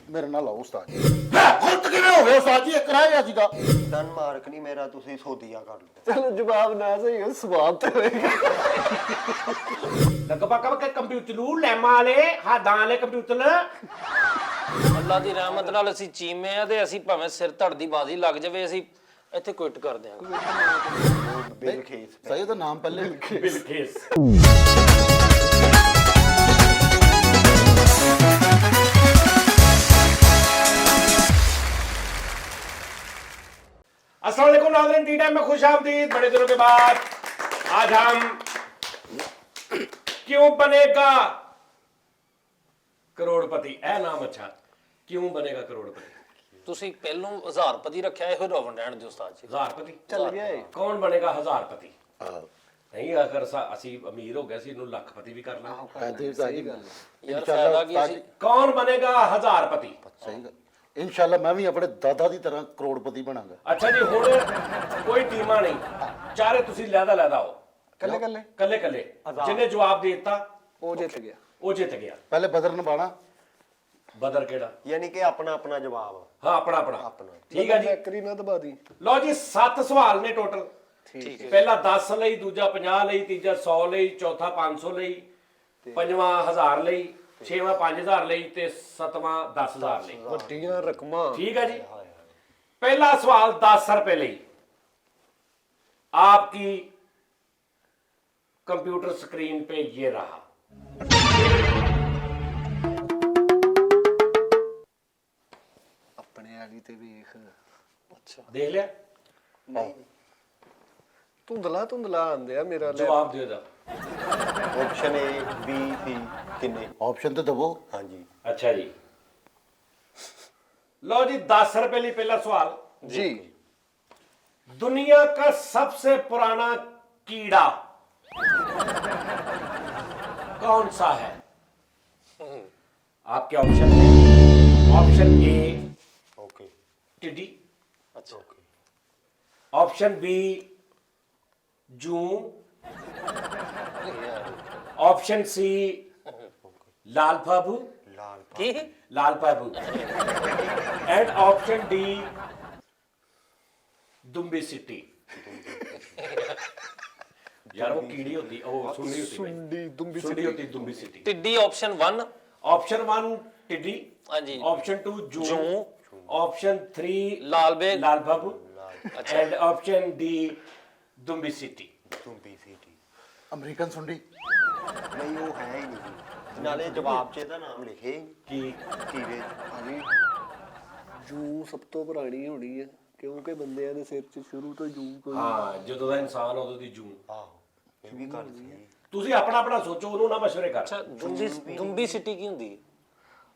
ਮੇਰੇ ਨਾਲ ਆਓ ਉਸਤਾਦ ਜੀ। ਗਲਤ ਕਿਵੇਂ ਹੋ ਗਿਆ ਉਸਤਾਦ ਜੀ? ਇਹ ਕਰਾਇਆ ਸੀਗਾ ਡਨਮਾਰਕ ਨਹੀਂ ਮੇਰਾ, ਤੁਸੀਂ ਸੋਧੀਆ ਕਰ ਲਓ। ਚਲੋ ਜਵਾਬ ਨਾ ਸਹੀ ਹੋ, ਸਵਾਬ ਤੇ ਹੋਏਗਾ। ਲਗਭਗ ਕਿ ਕੰਪਿਊਟਰ ਲੈਮਾਂ ਵਾਲੇ ਹਾਦਾਂ ਵਾਲੇ ਕੰਪਿਊਟਰ ਅੱਲਾ ਦੀ ਰਹਿਮਤ ਨਾਲ ਅਸੀਂ ਚੀਮੇ ਆ ਤੇ ਅਸੀਂ ਭਾਵੇਂ ਸਿਰ ਧੜ ਦੀ ਬਾਜ਼ੀ ਲੱਗ ਜਾਵੇ ਅਸੀਂ ਇੱਥੇ ਕੁਇਟ ਕਰ ਦਿਆਂਗੇ। ਬਿਲਖੇਸ ਸਹੀ ਉਹਦਾ ਨਾਮ ਪਹਿਲੇ ਬਿਲਖੇਸ। अस्सलाम वालेकुम नाज़रीन, टी टाइम में खुश आमदीद। बड़े दिनों के बाद आज हम क्यों बनेगा करोड़पति, ऐ नाम अच्छा, क्यों बनेगा करोड़पति। ਤੁਸੀਂ ਪਹਿਲੋਂ 1000 ਰੱਖਿਆ ਇਹੋ ਰਵਣ ਰਹਿਣ ਦਿਓ ਉਸਤਾਦ ਜੀ। 1000 ਚੱਲ ਗਿਆ ਏ। कौन बनेगा 1000 नहीं, अगर ਅਸੀਂ ਅਮੀਰ ਹੋ ਗਏ ਸੀ ਇਹਨੂੰ ਲੱਖਪਤੀ ਵੀ ਕਰ ਲਾਂਗੇ। ਸਹੀ ਗੱਲ ਯਾਰ ਫਾਇਦਾ ਕੀ ਅਸੀਂ कौन बनेगा 1000 ਸਹੀ ਗੱਲ ਇਨਸ਼ਾਅੱਲਾ ਮੈਂ ਵੀ ਆਪਣੇ ਦਾਦਾ ਦੀ ਤਰ੍ਹਾਂ ਕਰੋੜਪਤੀ ਬਣਾਂਗਾ। ਅੱਛਾ ਜੀ, ਹੁਣ ਕੋਈ ਟੀਮਾਂ ਨਹੀਂ, ਚਾਰੇ ਤੁਸੀਂ ਲੈਦਾ ਹੋ ਕੱਲੇ ਕੱਲੇ ਕੱਲੇ ਕੱਲੇ। ਜਿਹਨੇ ਜਵਾਬ ਦੇ ਦਿੱਤਾ ਉਹ ਜਿੱਤ ਗਿਆ। ਉਹ ਜਿੱਤ ਗਿਆ। ਪਹਿਲੇ ਬਦਰ ਨਿਭਾਣਾ। ਬਦਰ ਕਿਹੜਾ? ਯਾਨੀ ਕਿ ਆਪਣਾ ਆਪਣਾ ਜਵਾਬ। ਹਾਂ, ਆਪਣਾ ਆਪਣਾ। ਠੀਕ ਹੈ ਜੀ। ਕਰੀ ਨਾ ਦਬਾ ਦੀ। ਲਓ ਜੀ, 7 ਸਵਾਲ ਨੇ ਟੋਟਲ। ਠੀਕ ਹੈ। ਪਹਿਲਾ 10 ਲਈ, ਦੂਜਾ 50 ਲਈ, ਤੀਜਾ 100 ਲਈ, ਚੌਥਾ 500 ਲਈ, ਪੰਜਵਾਂ 1000 ਲਈ, ਛੇਵਾਂ 5000 ਲਈ ਤੇ ਸੱਤਵਾਂ 10000 ਲਈ। ਵੱਡੀਆਂ ਰਕਮਾਂ। ठीक है जी। पहला सवाल 10 रुपए ਲਈ। आपकी कंप्यूटर स्क्रीन पे ये रहा। ਆਪਣੇ ਵਾਲੀ ਤੇ ਵੇਖ। ਅੱਛਾ देख लिया? ਧੁੰਦਲਾ ਆਂਦੇ ਆ ਮੇਰਾ ਲੈ। जवाब दे दा। ਆਪਸ਼ਨ A B C ਕਿੰਨੇ? ਆਪਸ਼ਨ ਤੇ ਦਵੋ। ਹਾਂਜੀ। अच्छा जी, लो जी, 10 रुपए ਲਈ पहला सवाल। जी। दुनिया का सबसे पुराना कीड़ा कौन सा है? आपके ऑप्शन है। ऑप्शन ए ਓਕੇ टिड्डी, ਅੱਛਾ ऑप्शन बी जू, ऑप्शन सी लाल बाबू, ਲਾਲ ਕੀ लाल बाबू, एंड ऑप्शन डी दुम्बी सिटी। यार वो कीड़ी होती, ओ सुंडी होती, ਸੁੰਡੀ ਦੁੰਬੀ सुंडी होती दुम्बी सिटी। ਟਿੱਡੀ ਆਪਸ਼ਨ 1। ऑप्शन 1 टिड्डी, ਹਾਂਜੀ ऑप्शन 2 जू, ਜੂ, ऑप्शन 3 ਲਾਲ ਬੇਗ। लाल बाबू, एंड ऑप्शन डी दुम्बी सिटी। ਤੁੰਬੀ ਸੀਟੀ। ਅਮਰੀਕਨ ਸੁੰਡੀ। ਨਹੀਂ ਉਹ ਹੈ ਹੀ ਨਹੀਂ ਜੀ। ਨਾਲੇ ਜਵਾਬ 'ਚ ਇਹਦਾ ਨਾਮ ਲਿਖੇ ਹੀ ਨਹੀਂ। की ਕੀੜੇ। ਹਾਂਜੀ। ਜੂ ਸਭ ਤੋਂ ਪੁਰਾਣੀ ਹੋਣੀ ਹੈ ਕਿਉਂਕਿ ਬੰਦਿਆਂ ਦੇ ਸਿਰ 'ਚ ਸ਼ੁਰੂ ਤੋਂ ਜੂ ਕੋਈ। हाँ, ਜਦੋਂ ਦਾ ਇਨਸਾਨ ਉਦੋਂ ਦੀ ਜੂ। ਆਹੋ ਇਹ ਵੀ ਗੱਲ ਸੀ। ਤੁਸੀਂ ਆਪਣਾ ਆਪਣਾ ਸੋਚੋ, ਉਹਨੂੰ ਨਾ ਮਸ਼ਵਰੇ ਕਰ। ਅੱਛਾ ਦੁੰਬੀ ਸਿਟੀ ਕੀ ਹੁੰਦੀ ਹੈ?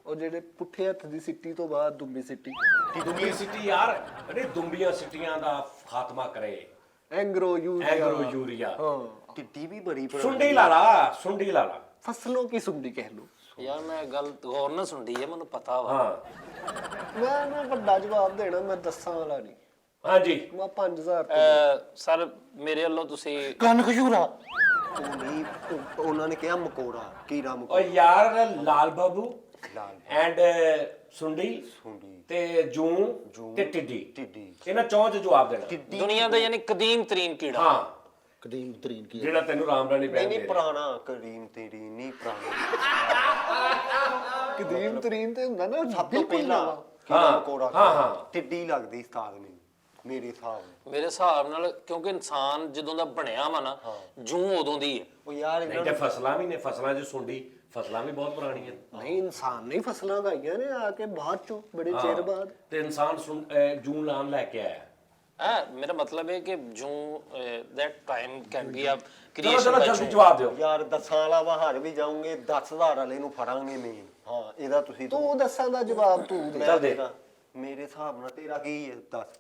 ਉਹ ਜਿਹੜੇ ਪੁੱਠੇ ਹੱਥ ਦੀ ਸਿੱਟੀ ਤੋਂ ਬਾਅਦ ਦੁੰਬੀ ਸਿੱਟੀ। ਦੁੰਬੀ ਸਿਟੀ ਯਾਰ, ਅਰੇ ਦੁੰਬੀਆਂ ਸਿਟੀਆਂ ਦਾ ਖਾਤਮਾ ਕਰੇ। ਐਂਗਰੋ ਯੂਰੀਆ। Agro urea. ਹਾਂ। ਟਿੱਡੀ ਵੀ ਬੜੀ ਪੁਰਾਣੀ ਸੁੰਡੀ ਲਾਲਾ, ਸੁੰਡੀ ਲਾਲਾ। ਫਸਲੋਂ ਕੀ ਸੁੰਡੀ ਕਹਿ ਲੋ। ਯਾਰ ਮੈਂ ਗੱਲ ਗੌਰ ਨਾਲ ਸੁਣਦੀ ਹੈ, ਮੈਨੂੰ ਪਤਾ ਵਾ। ਹਾਂ ਮੈਂ ਵੱਡਾ ਜਵਾਬ ਦੇਣਾ, ਮੈਂ ਦੱਸਾਂ ਵਾਲਾ ਨਹੀਂ। ਹਾਂਜੀ। ਮੈਂ 5000 ਸਰ ਮੇਰੇ ਵੱਲੋਂ ਤੁਸੀਂ ਕੰਨ ਖਜੂਰਾ। ਉਹ ਨਹੀਂ, ਉਹਨਾਂ ਨੇ ਕਿਹਾ ਮਕੌੜਾ, ਕੀੜਾ ਓ ਮਕੌੜਾ। ਯਾਰ, ਲਾਲ ਬਾਬੂ ਲਾਲ ਐਂਡ ਸੁੰਡੀ ਸੁੰਡੀ ਤੇ ਜੂ ਤੇ ਟਿੱਡੀ। ਟਿੱਡੀ। ਇਹਨਾਂ ਚੌਂ ਚ ਜਵਾਬ ਦੇਣਾ। ਟਿੱਡੀ ਦੁਨੀਆ ਦਾ ਯਾਨੀ ਕਦੀਮ ਤਰੀਨ ਕੀੜਾ। ਹਾਂ, ਕਦੀਮ ਤਰੀਨ ਕੀ ਜਿਹੜਾ ਤੈਨੂੰ ਰਾਮ ਰਾਣੀ ਨਹੀਂ ਬੈਨ ਨਹੀਂ ਦੇ ਪੁਰਾਣਾ ਕਰੀਮ ਤੇਰੀ ਨਹੀਂ ਪੁਰਾਣਾ। ਕਦੀਮ ਤਰੀਨ ਤੇ ਹੁੰਦਾ ਨਾ ਸਭ ਤੋਂ ਪਹਿਲਾਂ ਕੀੜਾ ਹਾਂ, ਮਕੌੜਾ। ਹਾਂ, ਹਾਂ। ਟਿੱਡੀ ਲੱਗਦੀ ਉਸਤਾਦ ਮੈਨੂੰ, ਮੇਰੇ ਹਿਸਾਬ ਨਾਲ। ਮੇਰੇ ਹਿਸਾਬ ਨਾਲ ਕਿਉਂਕਿ ਇਨਸਾਨ ਜਦੋਂ ਦਾ ਬਣਿਆ ਵਾ ਨਾ, ਜੂ ਉਦੋਂ ਦੀ ਹੈ। ਉਹ ਯਾਰ ਨਹੀਂ ਇਹਨਾਂ ਤੇ ਨੂੰ ਫਸਲਾਂ ਵੀ ਨੇ, ਫਸਲਾਂ 'ਚ ਸੁੰਡੀ, ਫਸਲਾਂ ਵੀ ਬਹੁਤ ਪੁਰਾਣੀਆਂ। ਨਹੀਂ ਇਨਸਾਨ ਨਹੀਂ ਫਸਲਾਂ ਗਾਈਆਂ ਨੇ ਆ ਕੇ ਬਾਅਦ ਚੋਂ ਬੜੇ ਚਿਰ ਬਾਅਦ। ਤੇ ਇਨਸਾਨ ਜੂ ਨਾਮ ਲੈ ਕੇ ਆਇਆ। ਮੇਰਾ ਮਤਲਬ ਹੈ ਕਿ ਜੂ that time can be a ਚਲੋ creation ਚਲੋ by ਜਲਦੀ June। ਜਵਾਬ ਦਿਓ। ਯਾਰ 10 ਵਾਲਾ ਬਾਹਰ ਵੀ ਜਾਉਂਗੇ, 10,000 ਵਾਲੇ ਨੂੰ ਫੜਾਂਗੇ ਮੇਨ। ਹਾਂ ਇਹਦਾ ਤੁਸੀਂ ਤੂੰ ਦੱਸਾਂ ਦਾ ਜਵਾਬ ਤੂੰ ਦੇ। ਚੱਲ ਦੇ। ਮੇਰੇ ਹਿਸਾਬ ਨਾਲ ਤੇਰਾ ਕੀ ਹੈ? ਦੱਸ।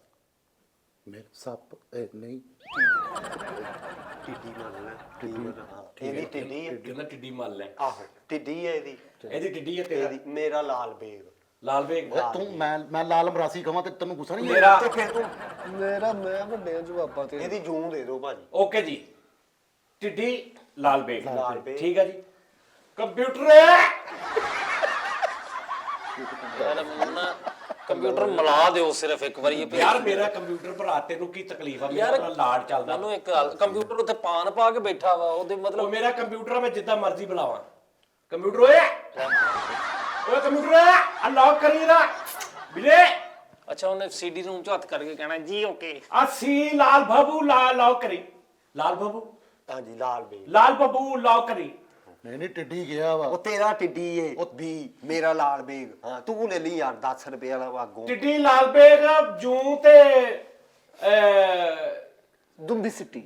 ਮੇਰੇ ਸੱਪ ਨਹੀਂ ਟਿੱਡੀ ਮੰਨ ਲੈ। ਇਹਦੀ ਟਿੱਡੀ ਹੈ। ਕਹਿੰਦਾ ਟਿੱਡੀ ਮੰਨ ਲੈ। ਆਹੋ ਟਿੱਡੀ ਹੈ ਇਹਦੀ। ਇਹਦੀ ਟਿੱਡੀ ਹੈ ਤੇਰਾ। ਇਹਦੀ ਮੇਰਾ ਲਾਲ ਬੇਗ। ਲਾਲ ਬੇਗ। ਤੂੰ ਮੈਂ ਲਾਲ ਮਰਾਸੀ ਕਹਾਂ ਤੇ ਤੈਨੂੰ ਗੁੱਸਾ ਨਹੀਂ ਮੇਰਾ ਤੇ ਫਿਰ ਤੂੰ ਮੈਂ ਵੱਡੇ ਜਵਾਬਾਂ ਤੇ। ਇਹਦੀ ਜੂੰ ਦੇ ਦਿਓ ਭਾਜੀ। ਓਕੇ ਜੀ, ਟਿੱਡੀ ਲਾਲ ਬੇਗ। ਲਾਲ ਬੇਗ। ਠੀਕ ਹੈ ਜੀ। ਕੰਪਿਊਟਰ ਯਾਰ ਮੈਨੂੰ ਨਾ ਕੰਪਿਊਟਰ ਮਿਲਾ ਦਿਓ ਸਿਰਫ ਇੱਕ ਵਾਰੀ ਇਹ ਯਾਰ ਮੇਰਾ ਕੰਪਿਊਟਰ ਭਰਾ ਤੈਨੂੰ ਕੀ ਤਕਲੀਫ ਆ ਮੇਰਾ ਤਾਂ ਲਾਡ ਚੱਲਦਾ ਮੈਨੂੰ ਇੱਕ ਕੰਪਿਊਟਰ ਉੱਤੇ ਪਾਨ ਪਾ ਕੇ ਬੈਠਾ ਵਾ ਉਹਦੇ ਉਹ ਮਤਲਬ ਮੇਰਾ ਕੰਪਿਊਟਰ ਆ, ਮੈਂ ਜਿੱਦਾਂ ਮਰਜ਼ੀ ਬੁਲਾਵਾਂ ਕੰਪਿਊਟਰ ਓਏ ਕੰਪਿਊਟਰ ਅਨਲੌਕ ਕਰੀ ਨਾ ਬਿਲੇ ਅੱਛਾ ਉਹਨੇ ਸੀਡੀ ਰੂਮ ਚ ਹੱਥ ਕਰਕੇ ਕਹਿਣਾ ਜੀ ਓਕੇ ਅਸੀਂ ਲਾਲ ਬਾਬੂ ਲੌਕ ਕਰੀ ਲਾਲ ਬਾਬੂ ਹਾਂਜੀ ਲਾਲ ਬੇਗ ਲਾਲ ਬਾਬੂ ਲੌਕ ਕਰੀ ਨਹੀਂ ਟਿੱਡੀ ਗਿਆ ਵਾ ਉਹ ਤੇਰਾ ਟਿੱਡੀ ਏ ਉਹ ਵੀ ਮੇਰਾ ਲਾਲ ਬੇਗ ਹਾਂ ਤੂੰ ਲੈ ਲਈ ਯਾਰ 10 ਰੁਪਏ ਵਾਲਾ ਵਾਗੋਂ ਟਿੱਡੀ ਲਾਲ ਬੇਗ ਜੂ ਤੇ ਦੁੰਬੀ ਸਿੱਟੀ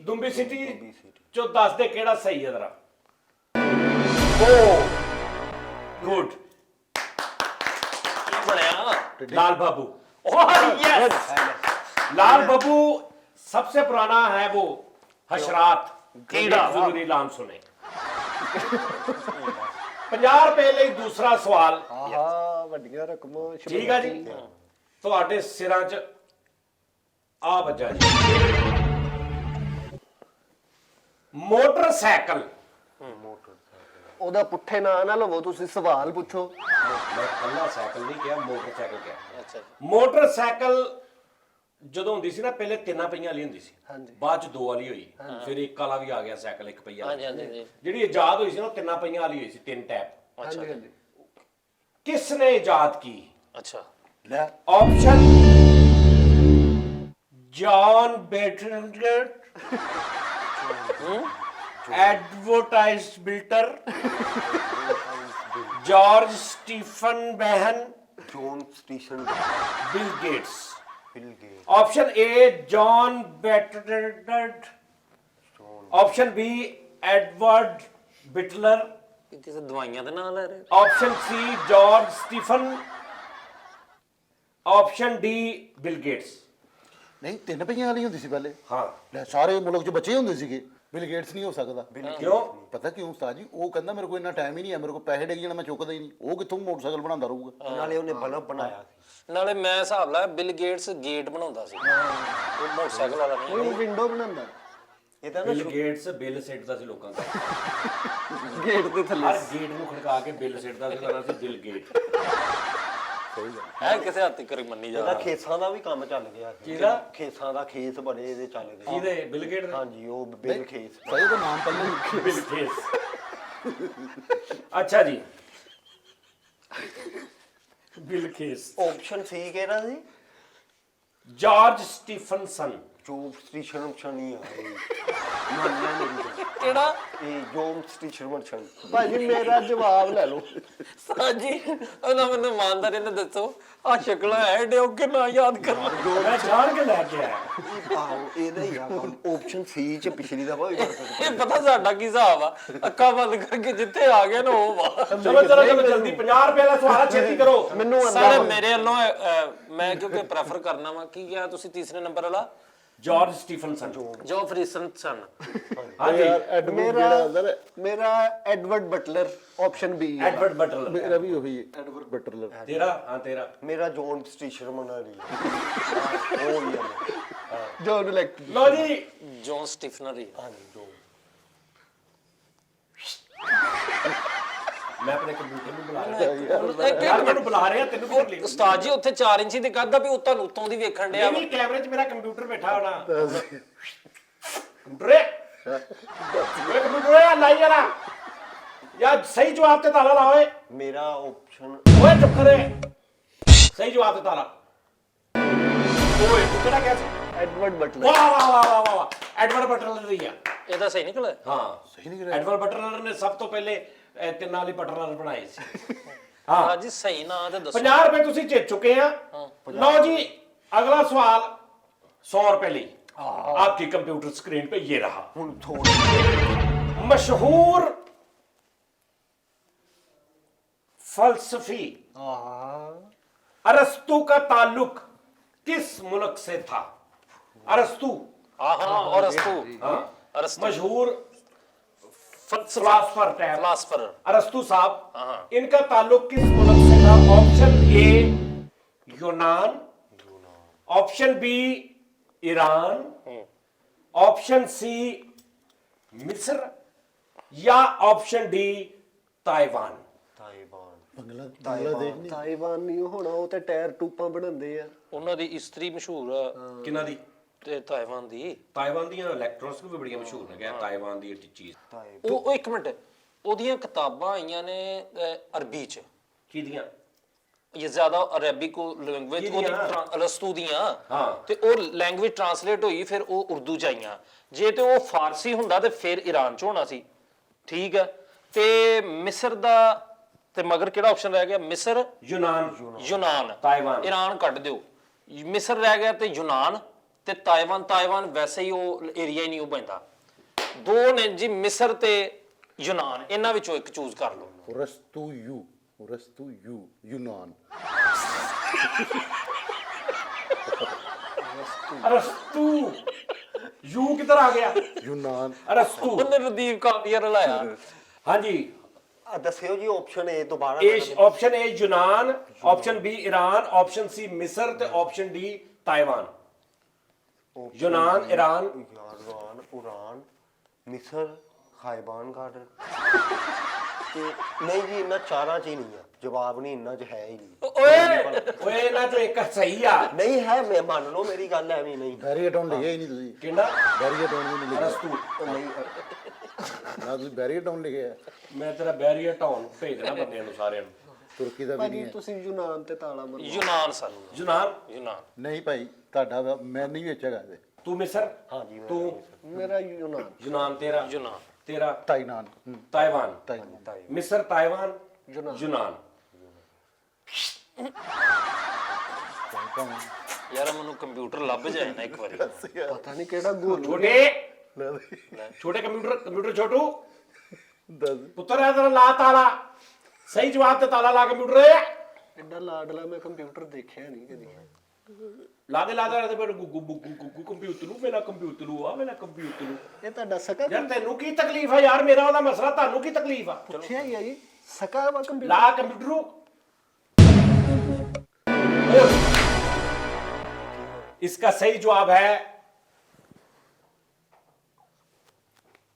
ਚੋ ਦੱਸ ਦੇ ਕਿਹੜਾ ਸਹੀ ਹੈ ਜਰਾ ਓ ਗੁੱਡ ਕੀ ਬਣਿਆ लाल बाबू यस लाल बाबू सबसे पुराना है वो हशरात कीड़ा जरूरी नाम सुने 50 ਰੁਪਏ ਲਈ ਦੂਸਰਾ ਸਵਾਲ ਆਹਾ ਵੱਡੀਆਂ ਰਕਮਾਂ ਠੀਕ ਆ ਜੀ ਤੁਹਾਡੇ ਸਿਰਾਂ 'ਚ ਆ ਵੱਜਾ ਜੀ ਮੋਟਰਸਾਈਕਲ ਉਹਦਾ ਪੁੱਠੇ ਨਾਂ ਨਾ ਲਵੋ ਤੁਸੀਂ ਸਵਾਲ ਪੁੱਛੋ ਮੈਂ ਕੱਲਾ ਸਾਈਕਲ ਨਹੀਂ ਕਿਹਾ ਮੋਟਰਸਾਈਕਲ ਕਿਹਾ ਅੱਛਾ ਮੋਟਰਸਾਈਕਲ ਜਦੋਂ ਹੁੰਦੀ ਸੀ ਨਾ ਪਹਿਲੇ 3 ਪਹੀਆਂ ਵਾਲੀ ਹੁੰਦੀ ਸੀ ਹਾਂਜੀ। ਬਾਅਦ ਚ 2 ਵਾਲੀ ਹੋਈ ਫਿਰ ਇੱਕ ਵਾਲਾ ਵੀ ਆ ਗਿਆ ਸਾਈਕਲ 1 ਪਹੀਆ ਹਾਂਜੀ ਹਾਂਜੀ ਜਿਹੜੀ ਇਜਾਦ ਹੋਈ ਸੀ ਨਾ 3 ਪਹੀਆਂ ਵਾਲੀ ਹੋਈ ਸੀ 3 ਟੈਪ ਹਾਂਜੀ ਹਾਂਜੀ ਕਿਸ ਨੇ ਇਜਾਦ ਕੀ ਅੱਛਾ ਲੈ ऑप्शन जॉन बेटरगट एडवर्टाइज बिल्टर जॉर्ज स्टीफन बहन ਜੋਨ ਸਟੇਸ਼ਨ बिल गेट्स ਬਿਲ ਗੇ ऑप्शन ए जॉन बेटरगट ऑप्शन बी एडवर्ड बिटलर ਇਹ ਕਿਸੇ ਦਵਾਈਆਂ ਦੇ ਨਾਂ ਲੈ ਰਹੇ option C George Stephen option D Bill Gates ਨਹੀਂ 3 ਪਹੀਆਂ ਵਾਲੀ ਹੁੰਦੀ ਸੀ ਪਹਿਲੇ हाँ ਲੈ ਸਾਰੇ ਮੁਲਕ 'ਚ ਬੱਚੇ ਹੁੰਦੇ ਸੀਗੇ ਬਿਲ ਗੇਟਸ ਨਹੀਂ ਹੋ ਸਕਦਾ क्यों ਪਤਾ ਕਿਉਂ ਉਸਤਾਦ ਜੀ ਉਹ ਕਹਿੰਦਾ ਮੇਰੇ ਕੋਲ ਇੰਨਾ ਟਾਈਮ ਹੀ ਨਹੀਂ ਹੈ ਮੇਰੇ ਕੋਲ ਪੈਸੇ ਡਿੱਗ ਜਾਣਾ ਮੈਂ ਚੁੱਕਦਾ ਹੀ ਨਹੀਂ ਉਹ ਕਿੱਥੋਂ ਮੋਟਰਸਾਈਕਲ ਬਣਾਉਂਦਾ ਰਹੂਗਾ ਨਾਲੇ ਉਹਨੇ ਬਲਬ ਬਣਾਇਆ ਸੀ ਨਾਲੇ ਮੈਂ ਹਿਸਾਬ ਲਾਇਆ ਬਿਲ ਗੇਟਸ ਗੇਟ ਬਣਾਉਂਦਾ ਸੀ ਉਹ ਮੋਟਰਸਾਈਕਲ ਵਾਲਾ ਨਹੀਂ ਉਹ ਵਿੰਡੋ ਬਣਾਉਂਦਾ ਇਹ ਤਾਂ ਨਾ ਬਿਲ ਗੇਟਸ ਬਿੱਲ ਸਿੱਟਦਾ ਸੀ ਲੋਕਾਂ ਦਾ ਗੇਟ ਦੇ ਥੱਲੇ ਹਰ ਗੇਟ ਨੂੰ ਖੜਕਾ ਕੇ ਬਿੱਲ ਸਿੱਟਦਾ ਸੀ ਕਹਿੰਦਾ ਸੀ ਬਿਲ ਗੇਟ ਹੈ ਕਿਸੇ ਹੱਥ ਕਰੀ ਮੰਨੀ ਜਾ ਇਹਦਾ ਖੇਸਾਂ ਦਾ ਵੀ ਕੰਮ ਚੱਲ ਗਿਆ ਸੀ ਕਿਹਦਾ? ਖੇਸਾਂ ਦਾ ਖੇਸ ਬਣੇ ਇਹਦੇ ਚੱਲ ਗਏ ਕਿਹਦੇ ਬਿਲ ਗੇਟ ਦੇ ਹਾਂਜੀ ਉਹ ਬਿਲ ਖੇਸ ਸਹੀ ਉਹਦਾ ਨਾਮ ਪਹਿਲੇ ਲਿਖਿਆ ਬਿਲ ਖੇਸ ਅੱਛਾ ਜੀ ਬਿਲ ਖੇਸ ਆਪਸ਼ਨ ਸੀ ਕਿਹੜਾ ਸੀ ਜਾਰਜ ਸਟੀਫਨਸਨ ਜੋਬ ਸਟੇਸ਼ਨ ਛਣੀ ਆ ਕਿਹੜਾ ਇਹ ਜੋਬ ਸਟੇਸ਼ਨ ਛਣ ਭਾਜੀ ਮੇਰਾ ਜਵਾਬ ਲੈ ਲਓ ਸਾਜੀ ਉਹਨਾਂ ਮੈਨੂੰ ਇਮਾਨਦਾਰੀ ਨਾਲ ਦੱਸੋ ਆ ਸ਼ਕਲਾਂ ਹੈ ਡਿਓ ਕਿ ਨਾ ਯਾਦ ਕਰਨਾ ਮੈਂ ਜਾਣ ਕੇ ਲੈ ਕੇ ਆਇਆ ਆਹੋ ਇਹਦਾ ਹੀ ਆ ਕੰਮ ਆਪਸ਼ਨ ਸੀ ਚ ਪਿਛਲੀ ਦਫਾ ਵੀ ਕਰ ਸਕਦਾ ਇਹ ਪਤਾ ਸਾਡਾ ਕੀ ਹਿਸਾਬ ਆ ਅੱਖਾਂ ਬੰਦ ਕਰਕੇ ਜਿੱਥੇ ਆ ਗਏ ਨਾ ਉਹ ਵਾ ਚਲੋ ਜਲਦੀ 50 ਰੁਪਏ ਦਾ ਸਵਾਲ ਆ, ਛੇਤੀ ਕਰੋ ਮੈਨੂੰ ਸਾਰੇ ਮੇਰੇ ਵੱਲੋਂ ਮੈਂ ਕਿਉਂਕਿ ਪ੍ਰੈਫਰ ਕਰਨਾ ਵਾ ਕੀ ਕਿਹਾ ਤੁਸੀਂ ਤੀਸਰੇ ਨੰਬਰ ਵਾਲਾ ਜਾਰਜ ਸਟੀਫਨਸਨ ਜੋ ਫਰੀਸਨ ਸਨ ਹਾਂਜੀ ਮੇਰਾ Edward Butler option B Edward Butler ਮੇਰਾ ਵੀ ਉਹੀ ਹੈ ਐਡਵਰਡ ਬਟਲਰ ਤੇਰਾ ਹਾਂ ਤੇਰਾ ਮੇਰਾ ਜੋਨ ਸਟੇਸ਼ਨ ਬਣਾ ਲਈ ਉਹ ਹੀ ਆ ਜੋਨ ਇਲੈਕਟ੍ਰਿਕ ਲੋ ਜੀ ਜੌਨ ਸਟੀਫਨਰੀ ਹਾਂਜੀ ਜੋਨ ਮੈਂ ਆਪਣੇ ਕੰਪਿਊਟਰ ਨੂੰ ਬੁਲਾ ਰਿਹਾ ਯਾਰ ਮੈਨੂੰ ਬੁਲਾ ਰਿਹਾ ਤੈਨੂੰ ਕੀ ਤਕਲੀਫ ਉਸਤਾਦ ਜੀ ਉੱਥੇ 4 ਇੰਚੀ ਦੇ ਕੱਦ ਆ ਵੀ ਉਹ ਤੁਹਾਨੂੰ ਉੱਤੋਂ ਦੀ ਵੇਖਣ ਡਿਆ ਵਾ ਨਹੀਂ ਕੈਮਰੇ 'ਚ ਮੇਰਾ ਕੰਪਿਊਟਰ ਬੈਠਾ ਹੋਣਾ ਕੰਪਿਊਟਰ ਮੇਰੇ ਕੰਪਿਊਟਰ ਆ ਲਾਈ ਜਰਾ ਯਾਰ ਸਹੀ ਜਵਾਬ ਤੇ ਤਾਲਾ ਲਾ ਓਏ ਮੇਰਾ ਆਪਸ਼ਨ ਓਏ ਚੁੱਪ ਕਰੇ ਸਹੀ ਜਵਾਬ ਤੇ ਤਾਲਾ ਓਏ ਤੂੰ ਕਿਹੜਾ ਗਿਆ ਸੀ ਐਡਵਰਡ ਬਟਲਰ ਵਾਹ ਵਾਹ ਵਾਹ ਵਾਹ ਵਾਹ ਐਡਵਰਡ ਬਟਲਰ ਦੀ ਆ ਇਹਦਾ ਸਹੀ ਨਿਕਲਿਆ ਹਾਂ ਸਹੀ ਨਹੀਂ ਕਰਿਆ ਐਡਵਰਡ ਬਟਲਰ ਨੇ ਸਭ ਤੋਂ ਪਹਿਲੇ ਤਿੰਨਾਂ ਵਾਲੀ ਬਟਲਰ ਬਣਾਏ ਸੀ ਹਾਂ ਜੀ ਸਹੀ ਨਾਂ ਤੇ ਦੱਸੋ 50 ਰੁਪਏ ਤੁਸੀਂ ਜਿੱਤ ਚੁੱਕੇ ਆ ਲਓ जी अगला सवाल 100 रुपए ਲਈ आपकी कंप्यूटर स्क्रीन पे ये रहा ਹੁਣ ਥੋੜਾ मशहूर फलसफी अरस्तु का ताल्लुक किस मुल्क से था अरस्तु ਆਹਾਂ ਔਰ ਅਸਤੂ हाँ ਅਰਸਤੂ मशहूर फिलासफर टैब ਫਿਲਾਸਫਰ अरस्तु हाँ। साहब इनका ताल्लुक किस मुल्क से था ऑप्शन ए यूनान option B Iran option C मिस्र या option D Taiwan Taiwan Bangladesh ਨਹੀਂ ਤਾਈਵਾਨ ਨਹੀਂ ਹੋਣਾ, ਉਹ ਤੇ ਟਾਇਰ ਟੂਪਾਂ ਬਣਾਉਂਦੇ ਆ। ਉਹਨਾਂ ਦੀ ਇਸਤਰੀ ਮਸ਼ਹੂਰ ਆ ਕਿਹਨਾਂ ਦੀ? ਤੇ ਤਾਈਵਾਨ ਦੀ। ਤਾਈਵਾਨ ਦੀਆਂ ਇਲੈਕਟ੍ਰੋਨਿਕਸ ਵੀ ਬੜੀਆਂ ਮਸ਼ਹੂਰ ਨੇ, ਤਾਈਵਾਨ ਦੀ ਇਹ ਚੀਜ਼। ਉਹ ਇੱਕ ਮਿੰਟ, ਉਹਦੀਆਂ ਕਿਤਾਬਾਂ ਆਈਆਂ ਨੇ ਅਰਬੀ ਚ। ਕਿਹਦੀਆਂ? ਇਹ ਜ਼ਿਆਦਾ ਅਰਬਿਕ ਲੈਂਗੁਏਜ ਉਹਦੀ ਅਰਸਤੂ ਦੀਆਂ। ਹਾਂ। ਤੇ ਉਹ ਲੈਂਗੁਏਜ ਟਰਾਂਸਲੇਟ ਹੋਈ, ਫਿਰ ਉਹ ਉਰਦੂ ਚ ਆਈਆਂ। ਜੇ ਤੇ ਉਹ ਫਾਰਸੀ ਹੁੰਦਾ ਤੇ ਫਿਰ ਈਰਾਨ ਚ ਹੋਣਾ ਸੀ। ਠੀਕ ਹੈ। ਤੇ ਮਿਸਰ ਦਾ ਤੇ ਮਗਰ ਕਿਹੜਾ ਆਪਸ਼ਨ ਰਹਿ ਗਿਆ? ਮਿਸਰ, ਯੂਨਾਨ, ਤਾਈਵਾਨ। ਈਰਾਨ ਕੱਢ ਦਿਓ, ਮਿਸਰ ਰਹਿ ਗਿਆ ਤੇ ਯੂਨਾਨ ਤੇ ਤਾਈਵਾਨ। ਤਾਈਵਾਨ ਵੈਸੇ ਹੀ ਉਹ ਏਰੀਆ ਹੀ ਨਹੀਂ ਉਹ ਪੈਂਦਾ। ਦੋ ਨੇ ਜੀ, ਮਿਸਰ ਤੇ ਯੂਨਾਨ, ਇਹਨਾਂ ਵਿੱਚੋਂ ਇੱਕ ਚੂਜ਼ ਕਰ ਲਓ। ਰਸਤੂ ਯੂਨਾਨ। ਅਰਸਤੂ ਯੂ ਕਿੱਧਰ ਆ ਗਿਆ? ਯੂਨਾਨ। ਅਰਸਤੂ। ਉਹਨੇ ਰਦੀਪ ਕਾਪੀਆ ਰਲਾਇਆ। ਹਾਂਜੀ, ਦੱਸਿਓ ਜੀ ਆਪਸ਼ਨ ਏ ਦੁਬਾਰਾ। ਆਪਸ਼ਨ ਏ ਯੂਨਾਨ, option B Iran, option C ਮਿਸਰ ਤੇ ਆਪਸ਼ਨ ਡੀ ਤਾਈਵਾਨ। ਯੂਨਾਨ, ਈਰਾਨ, ਉਰਾਨ, ਮਿਸਰ, ਖਾਇਬਾਨ ਗਾਰਡਨ। ਤੇ ਨਹੀਂ ਜੀ, ਇਹਨਾਂ ਚਾਰਾਂ ਚ ਹੀ ਨਹੀਂ ਆ ਜਵਾਬ, ਨਹੀਂ ਇਹਨਾਂ ਚ ਹੈ ਹੀ ਨਹੀਂ। ਓਏ ਇਹਨਾਂ ਚੋਂ ਇੱਕ ਸਹੀ ਆ। ਨਹੀਂ ਹੈ, ਮੈਂ ਮੰਨ ਲਓ ਮੇਰੀ ਗੱਲ ਐਵੇਂ ਨਹੀਂ। ਬੈਰੀਏਟਨ ਲਿਖਿਆ ਹੀ ਨਹੀਂ ਤੁਸੀਂ। ਕਿਹੜਾ? ਬੈਰੀਏਟਨ ਵੀ ਨਹੀਂ ਲਿਖਿਆ। ਅਰਸਤੂ। ਨਹੀਂ ਨਾ ਤੁਸੀਂ ਬੈਰੀਏਟਨ ਲਿਖਿਆ। ਮੈਂ ਤੇਰਾ ਬੈਰੀਅਰ ਟਾਊਨ ਭੇਜ ਦੇਣਾ ਬੰਦਿਆਂ ਨੂੰ, ਸਾਰਿਆਂ ਨੂੰ। ਤੁਰਕੀ ਦਾ ਵੀ ਭਾਜੀ ਨਹੀਂ ਹੈ। ਤੁਸੀਂ ਯੂਨਾਨ ਤੇ ਤਾਲਾ ਮਾਰੋ। ਯੂਨਾਨ ਸਰ, ਯੂਨਾਨ। ਯੂਨਾਨ। ਨਹੀਂ ਭਾਈ, ਤੁਹਾਡਾ ਮੈਂ ਨਹੀਂ ਵਿੱਚ ਹੈਗਾ ਇਹਦੇ। ਤੂੰ ਮਿਸਰ। ਹਾਂਜੀ ਮੈਂ ਤੂੰ ਮੇਰਾ ਯੂਨਾਨ। ਯੂਨਾਨ। ਤੇਰਾ? ਯੂਨਾਨ। ਤੇਰਾ? ਤਾਈਨਾਨ। ਤਾਈਵਾਨ। ਤਾਈਨਾਨ। ਮਿਸਰ, ਤਾਈਵਾਨ, ਯੂਨਾਨ। ਯਾਰ ਮੈਨੂੰ ਕੰਪਿਊਟਰ ਲੱਭ ਜਾਏ ਨਾ ਇੱਕ ਵਾਰੀ। ਪਤਾ ਨਹੀਂ ਕਿਹੜਾ ਗੋਲ। ਛੋਟੇ ਕੰਪਿਊਟਰ ਛੋਟੂ ਦੱਸ। ਪੁੱਤਰ ਹੈ ਤੇਰਾ, ਲਾ ਤਾਲਾ। ਸਹੀ ਜਵਾਬ ਤੇ ਤਾਲਾ ਲਾ ਕੰਪਿਊਟਰ। ਐਡਾ ਲਾਡਲਾ ਮੈਂ ਕੰਪਿਊਟਰ ਦੇਖਿਆ ਨਹੀਂ ਕਦੀ। ਲਾ ਦੇ ਤੇ ਫਿਰ ਕੰਪਿਊਟਰ ਨੂੰ, ਮੇਰਾ ਕੰਪਿਊਟਰ ਨੂੰ ਆ, ਮੇਰਾ ਕੰਪਿਊਟਰ ਨੂੰ। ਇਹ ਤੁਹਾਡਾ ਸਕਾ ਯਾਰ ਤੈਨੂੰ ਕੀ ਤਕਲੀਫ ਆ ਯਾਰ? ਮੇਰਾ ਉਹਦਾ ਮਸਲਾ, ਤੁਹਾਨੂੰ ਕੀ ਤਕਲੀਫ ਆ? ਪੁੱਛਿਆ ਹੀ ਆ ਜੀ, ਸਕਾ ਵਾ ਕੰਪਿਊਟਰ। ਲਾ ਕੰਪਿਊਟਰ ਨੂੰ। इसका सही जवाब है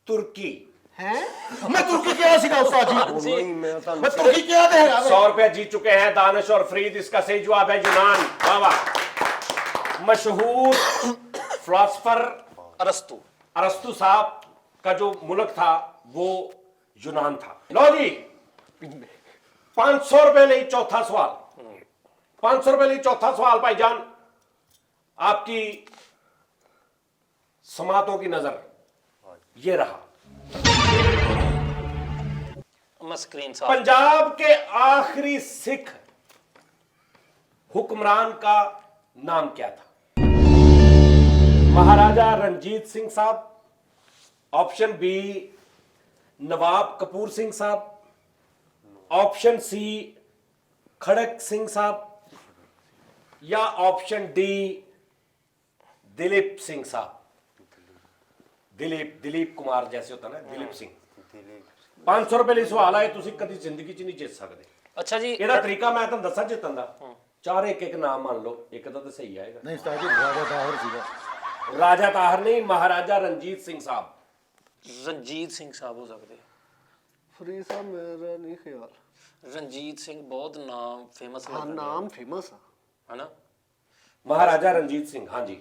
तुर्की। है मैं तुर्की क्या सीखा उस्ताद जी? नहीं मैं मैं तुर्की क्या देगा? 100 रुपया जीत चुके हैं दानिश और फरीद। इसका सही जवाब है यूनान। वाह वाह। मशहूर फिलोसफर अरस्तु। अरस्तु साहब का जो मुल्क था वो यूनान था। लो जी, 500 रुपए ले चौथा सवाल। 500 रुपए ले चौथा सवाल भाईजान। आपकी समातों की नजर ये रहा। मैं स्क्रीन साफ। पंजाब के आखिरी सिख हुक्मरान का नाम क्या था? महाराजा रणजीत सिंह साहब, ऑप्शन बी नवाब कपूर सिंह साहब, ऑप्शन सी खड़क सिंह साहब, या ऑप्शन डी दिलीप सिंह साहब। दिलीप कुमार जैसे होता ना, दिलीप सिंह। 500 रुपए ਲਈ ਸਵਾਲ ਆਏ, ਤੁਸੀਂ ਕਦੀ ਜ਼ਿੰਦਗੀ 'ਚ ਨਹੀਂ ਜਿੱਤ ਸਕਦੇ। अच्छा जी, ਇਹਦਾ ਤਰੀਕਾ ਮੈਂ ਤੁਹਾਨੂੰ ਦੱਸਾਂ ਜਿੱਤਣ ਦਾ। ਚਾਰ ਇੱਕ ਨਾਮ ਮੰਨ ਲਓ, ਇੱਕ ਦਾ ਤਾਂ ਸਹੀ ਆਏਗਾ। नहीं उस्ताद जी, राजा ताहिर सीगा। ਰਾਜਾ ਤਾਹਰ ਨਹੀਂ, ਮਹਾਰਾਜਾ ਰਣਜੀਤ ਸਿੰਘ ਸਾਹਿਬ। रंजीत सिंह साहब हो सकते। ਫਰੀਦ ਸਾਹਿਬ ਮੇਰਾ ਨਹੀਂ ਖਿਆਲ। रंजीत सिंह बहुत नाम फेमस ਹਾਂ ਨਾਮ ਫੇਮਸ ਆ। है ना? ਮਹਾਰਾਜਾ ਰਣਜੀਤ ਸਿੰਘ। ਹਾਂਜੀ,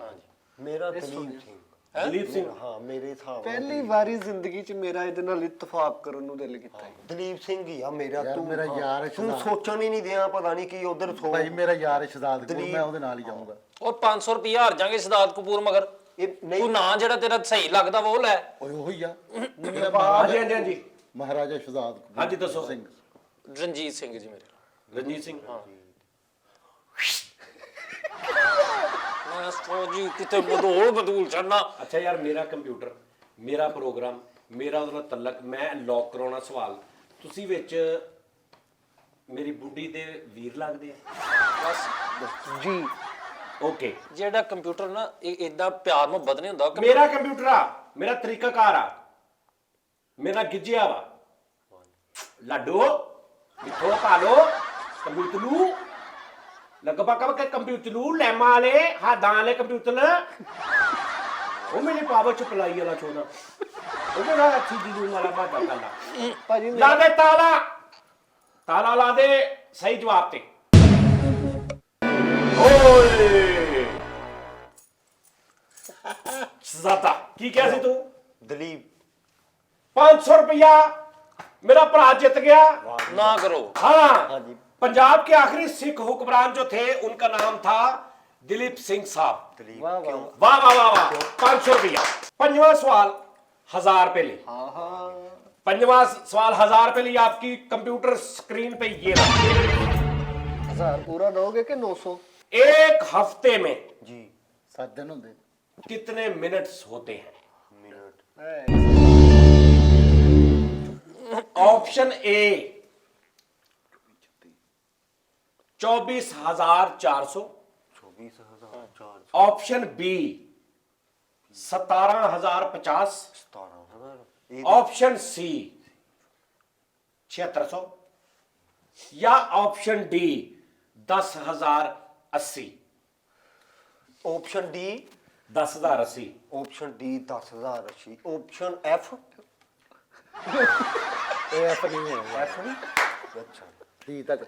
ਮੇਰਾ ਦਲੀਪ ਸਿੰਘ। ਦਲੀਪ ਸਿੰਘ। ਹਾਂ ਮੇਰੇ ਹਿਸਾਬ ਨਾਲ ਪਹਿਲੀ ਵਾਰੀ ਜ਼ਿੰਦਗੀ 'ਚ ਮੇਰਾ ਇਹਦੇ ਨਾਲ ਇਤਫਾਕ ਕਰਨ ਨੂੰ ਦਿਲ ਕੀਤਾ ਹੈ। ਦਲੀਪ ਸਿੰਘ ਹੀ ਆ ਮੇਰਾ। यार ਤੂੰ मेरा यार है ਤੂੰ शहजाद। ਸੋਚਣ ਹੀ ਨਹੀਂ ਦਿਆਂ, ਪਤਾ ਨਹੀਂ ਕੀ ਉਧਰ ਸੋ। भाई मेरा यार है शहजाद कपूर, मैं ਉਹਦੇ ਨਾਲ ਹੀ ਜਾਊਂਗਾ। और 500 रुपया हार जाएंगे सिद्धार्थ कपूर मगर ਇਹ ਨਹੀਂ तू ना जेड़ा तेरा सही लगता वो ले। ਓਏ ਉਹੀ ਆ ਹਾਂਜੀ ਹਾਂਜੀ ਹਾਂਜੀ ਮਹਾਰਾਜਾ ਸ਼ਹਜ਼ਾਦ ਕਪੂਰ ਹਾਂਜੀ ਦੱਸੋ। ਸਿੰਘ। रंजीत सिंह जी मेरे। ਰਣਜੀਤ ਸਿੰਘ। मैं फौजी किते बदूल चढ़ना। ਅੱਛਾ ਯਾਰ, ਮੇਰਾ ਕੰਪਿਊਟਰ, ਮੇਰਾ ਪ੍ਰੋਗਰਾਮ, ਮੇਰਾ ਉਹਦੇ ਨਾਲ ਤਲਕ, ਮੈਂ ਲੌਕ ਕਰਾਉਣਾ ਸਵਾਲ, ਤੁਸੀਂ ਵਿੱਚ ਮੇਰੀ ਬੁੱਢੀ ਦੇ ਵੀਰ ਲੱਗਦੇ ਆ। बस ਜੀ ਓਕੇ, जेड़ा कंप्यूटर ना इदा प्यार मोहब्बत नहीं हुंदा। ਮੇਰਾ ਕੰਪਿਊਟਰ ਆ, ਮੇਰਾ ਤਰੀਕਾਕਾਰ ਆ, ਮੇਰਾ ਗਿੱਜਿਆ ਵਾ। ਲੱਡੂ ਮਿੱਠੋ ਪਾ ਲੋ ਕੰਪਿਊਟਰ ਨੂੰ। ਲਗਭਗ ਕਿ ਕੰਪਿਊਟਰ ਨੂੰ ਲੈਮਾਂ ਵਾਲੇ ਹਾਦਾਂ ਵਾਲੇ ਕੰਪਿਊਟਰ ਉਹ ਮੇਰੇ ਪਾਵਰ ਚ ਪਲਾਈ ਵਾਲਾ ਚੋਣਾ ਉਹ ਮੇਰਾ ਅੱਛੀ ਜੀ ਨੂੰ ਵਾਲਾ ਮਾਦਾ ਕੱਲਾ ਭਾਜੀ ਲਾ ਦੇ ਤਾਲਾ। ਤਾਲਾ ਲਾ ਦੇ ਸਹੀ ਜਵਾਬ ਤੇ ਓਏ ਜ਼ਾਤਾ ਕੀ ਕਿਹਾ ਸੀ ਤੂੰ ਦਲੀਪ 500 रुपया मेरा भरा जीत गया ना करो। हाँ हाँ जी। पंजाब के आखिरी सिख हुक्मरान जो थे उनका नाम था दिलीप सिंह साहब। ਦਲੀਪ वाह क्यों वाह वाह वाह वाह वाह 500 रुपया। पंजवा सवाल 1000 रुपए ले। हाँ हाँ पंजवा सवाल 1000 रुपए लिए आपकी कंप्यूटर स्क्रीन पे ये रहा। 1000 पूरा दोगे कि 900? एक हफ्ते में जी 7 दिन ਹੁੰਦੇ कितने मिनट्स होते हैं? Minute option A 24,400, 24,400 option B 17,050, 17,000 option C 7600 या option D 10,080। Option D 10,080 option D 10,080 option F F नहीं है एफ नहीं अच्छा ਠੀਕ ਤੱਕ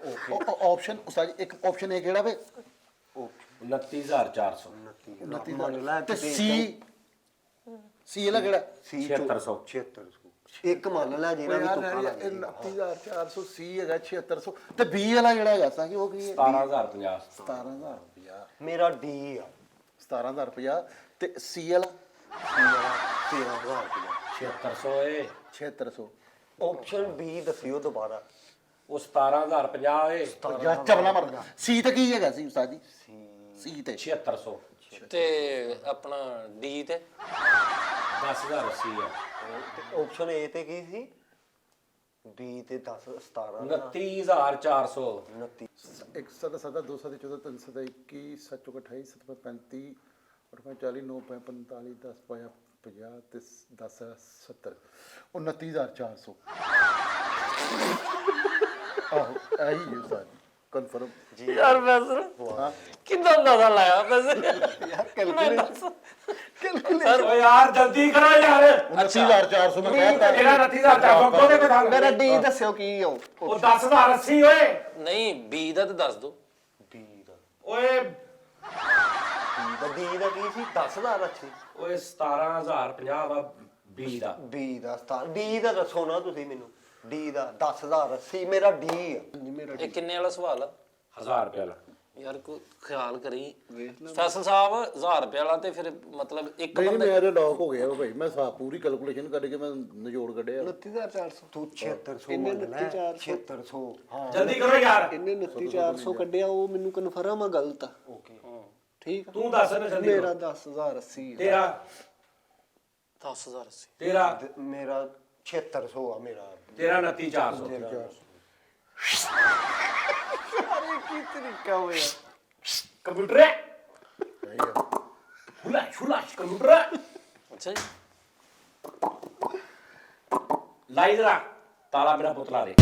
ਆਪਸ਼ਨ ਉਸਤਾਦ ਜੀ ਇੱਕ ਆਪਸ਼ਨ ਇਹ ਕਿਹੜਾ ਵੇ 29,400 ਮੰਨ ਲੈ ਤੇ ਸੀ ਇਹਦਾ ਕਿਹੜਾ ਸੀ 7600 7600 ਇੱਕ ਮੰਨ ਲੈ ਜਿਹੜਾ ਵੀ ਤੁੱਕਾ ਲੱਗ ਇਹ 29400 ਸੀ ਹੈਗਾ 7600 ਤੇ B ਵਾਲਾ ਜਿਹੜਾ ਹੈਗਾ ਸਾਂ ਕਿ ਉਹ ਕੀ ਹੈ 17,050 17000 ਰੁਪਿਆ ਮੇਰਾ ਡੀ ਆ 17000 ਰੁਪਿਆ ਤੇ ਸੀ ਵਾਲਾ 13,000 ਰੁਪਇਆ 7600 ਏ 7600 ਆਪਸ਼ਨ ਬੀ ਦੱਸਿਓ ਦੁਬਾਰਾ ਉਹ 17,050 ਏ ਜਾਂ ਚਵਲਾ ਮਰਦਾ ਸੀ ਤੇ ਕੀ ਹੈਗਾ ਸੀ ਉਸਤਾਦ ਜੀ ਸੀ ਤੇ 7600 ਤੇ ਆਪਣਾ ਡੀ ਤੇ 10,080 ਹੈ ਆਪਸ਼ਨ ਏ ਤੇ ਕੀ ਸੀ ਬੀ ਤੇ 10 17 29,400 29 1 7 7 2 7 14 3 7 21 7 28 7 35 और 40 9 45 10 50 ਤੇ 10 70 29400 ਆਹੋ ਆਹੀ ਹੈ ਉਸਤਾਦ ਕਨਫਰਮ ਜੀ ਯਾਰ ਵੈਸੇ ਹਾਂ ਕਿੰਨਾ ਅੰਦਾਜ਼ਾ ਲਾਇਆ ਵੈਸੇ यार कैलकुलेट ਸਰ ਓ ਯਾਰ ਜਲਦੀ ਕਰੋ ਯਾਰ 29400 ਮੈਂ ਕਹਿਤਾ ਤੇਰਾ 29,400 ਕੋਦੇ ਕੋ ਥਾਂ मेरा डी दस्यो की हो ਉਹ 10,080 ਓਏ ਨਹੀਂ ਬੀ ਦਾ ਤੇ ਦੱਸ ਦੋ ਬੀ ਦਾ ਓਏ ਡੀ ਦਾ ਕੀ ਸੀ 10,000 ਅੱਛੀ ਓਏ 17,050 ਵਾ ਬੀ ਦਾ ਬੀ ਦਾ 17 ਡੀ ਦਾ ਦੱਸੋ ਨਾ ਤੁਸੀਂ ਮੈਨੂੰ ਡੀ ਦਾ 10,080 ਮੇਰਾ ਡੀ ਆ ਇਹ ਕਿੰਨੇ ਵਾਲਾ ਸਵਾਲ ਆ 1000 ਰੁਪਏ ਵਾਲਾ ਯਾਰ ਕੋ ਖਿਆਲ ਕਰੀ ਫੈਸਲ ਸਾਹਿਬ 1000 ਰੁਪਏ ਵਾਲਾ ਤੇ ਫਿਰ ਮਤਲਬ ਇੱਕ ਨਹੀਂ ਬੰਦੇ ਮੇਰੇ ਲੌਕ ਹੋ ਗਿਆ ਭਾਈ ਮੈਂ ਸਾਹ ਪੂਰੀ ਕੈਲਕੂਲੇਸ਼ਨ ਕਰਕੇ ਮੈਂ ਨਿਜੋੜ ਕੱਢਿਆ 29400 ਤੂੰ 7600 ਇੰਨੇ ਮੰਨ ਲੈ 29,400 7600 ਹਾਂ ਜਲਦੀ ਕਰੋ ਯਾਰ ਇਹਨੇ 29400 ਕੱਢਿਆ ਉਹ ਮੈਨੂੰ ਕਨਫਰਮ ਆ ਗਲਤ ਆ ਓਕੇ ਠੀਕ ਆ ਤੂੰ ਦੱਸ ਨਾ ਜਲਦੀ ਮੇਰਾ ਕਰੋ। 10080 ਤੇਰਾ 10080 ਤੇਰਾ ਮੇਰਾ 7600 ਆ ਮੇਰਾ 29,400 अरे की तरीका हो यार ਕੰਪਿਊਟਰ ਹੈ ਹੁਲਾ ਕੰਪਿਊਟਰ ਹੈ ਅੱਛਾ ਜੀ ਲਾਈ ਜਰਾ ਤਾਲਾ ਮੇਰਾ ਪੁੱਤ ਲਾ ਦੇ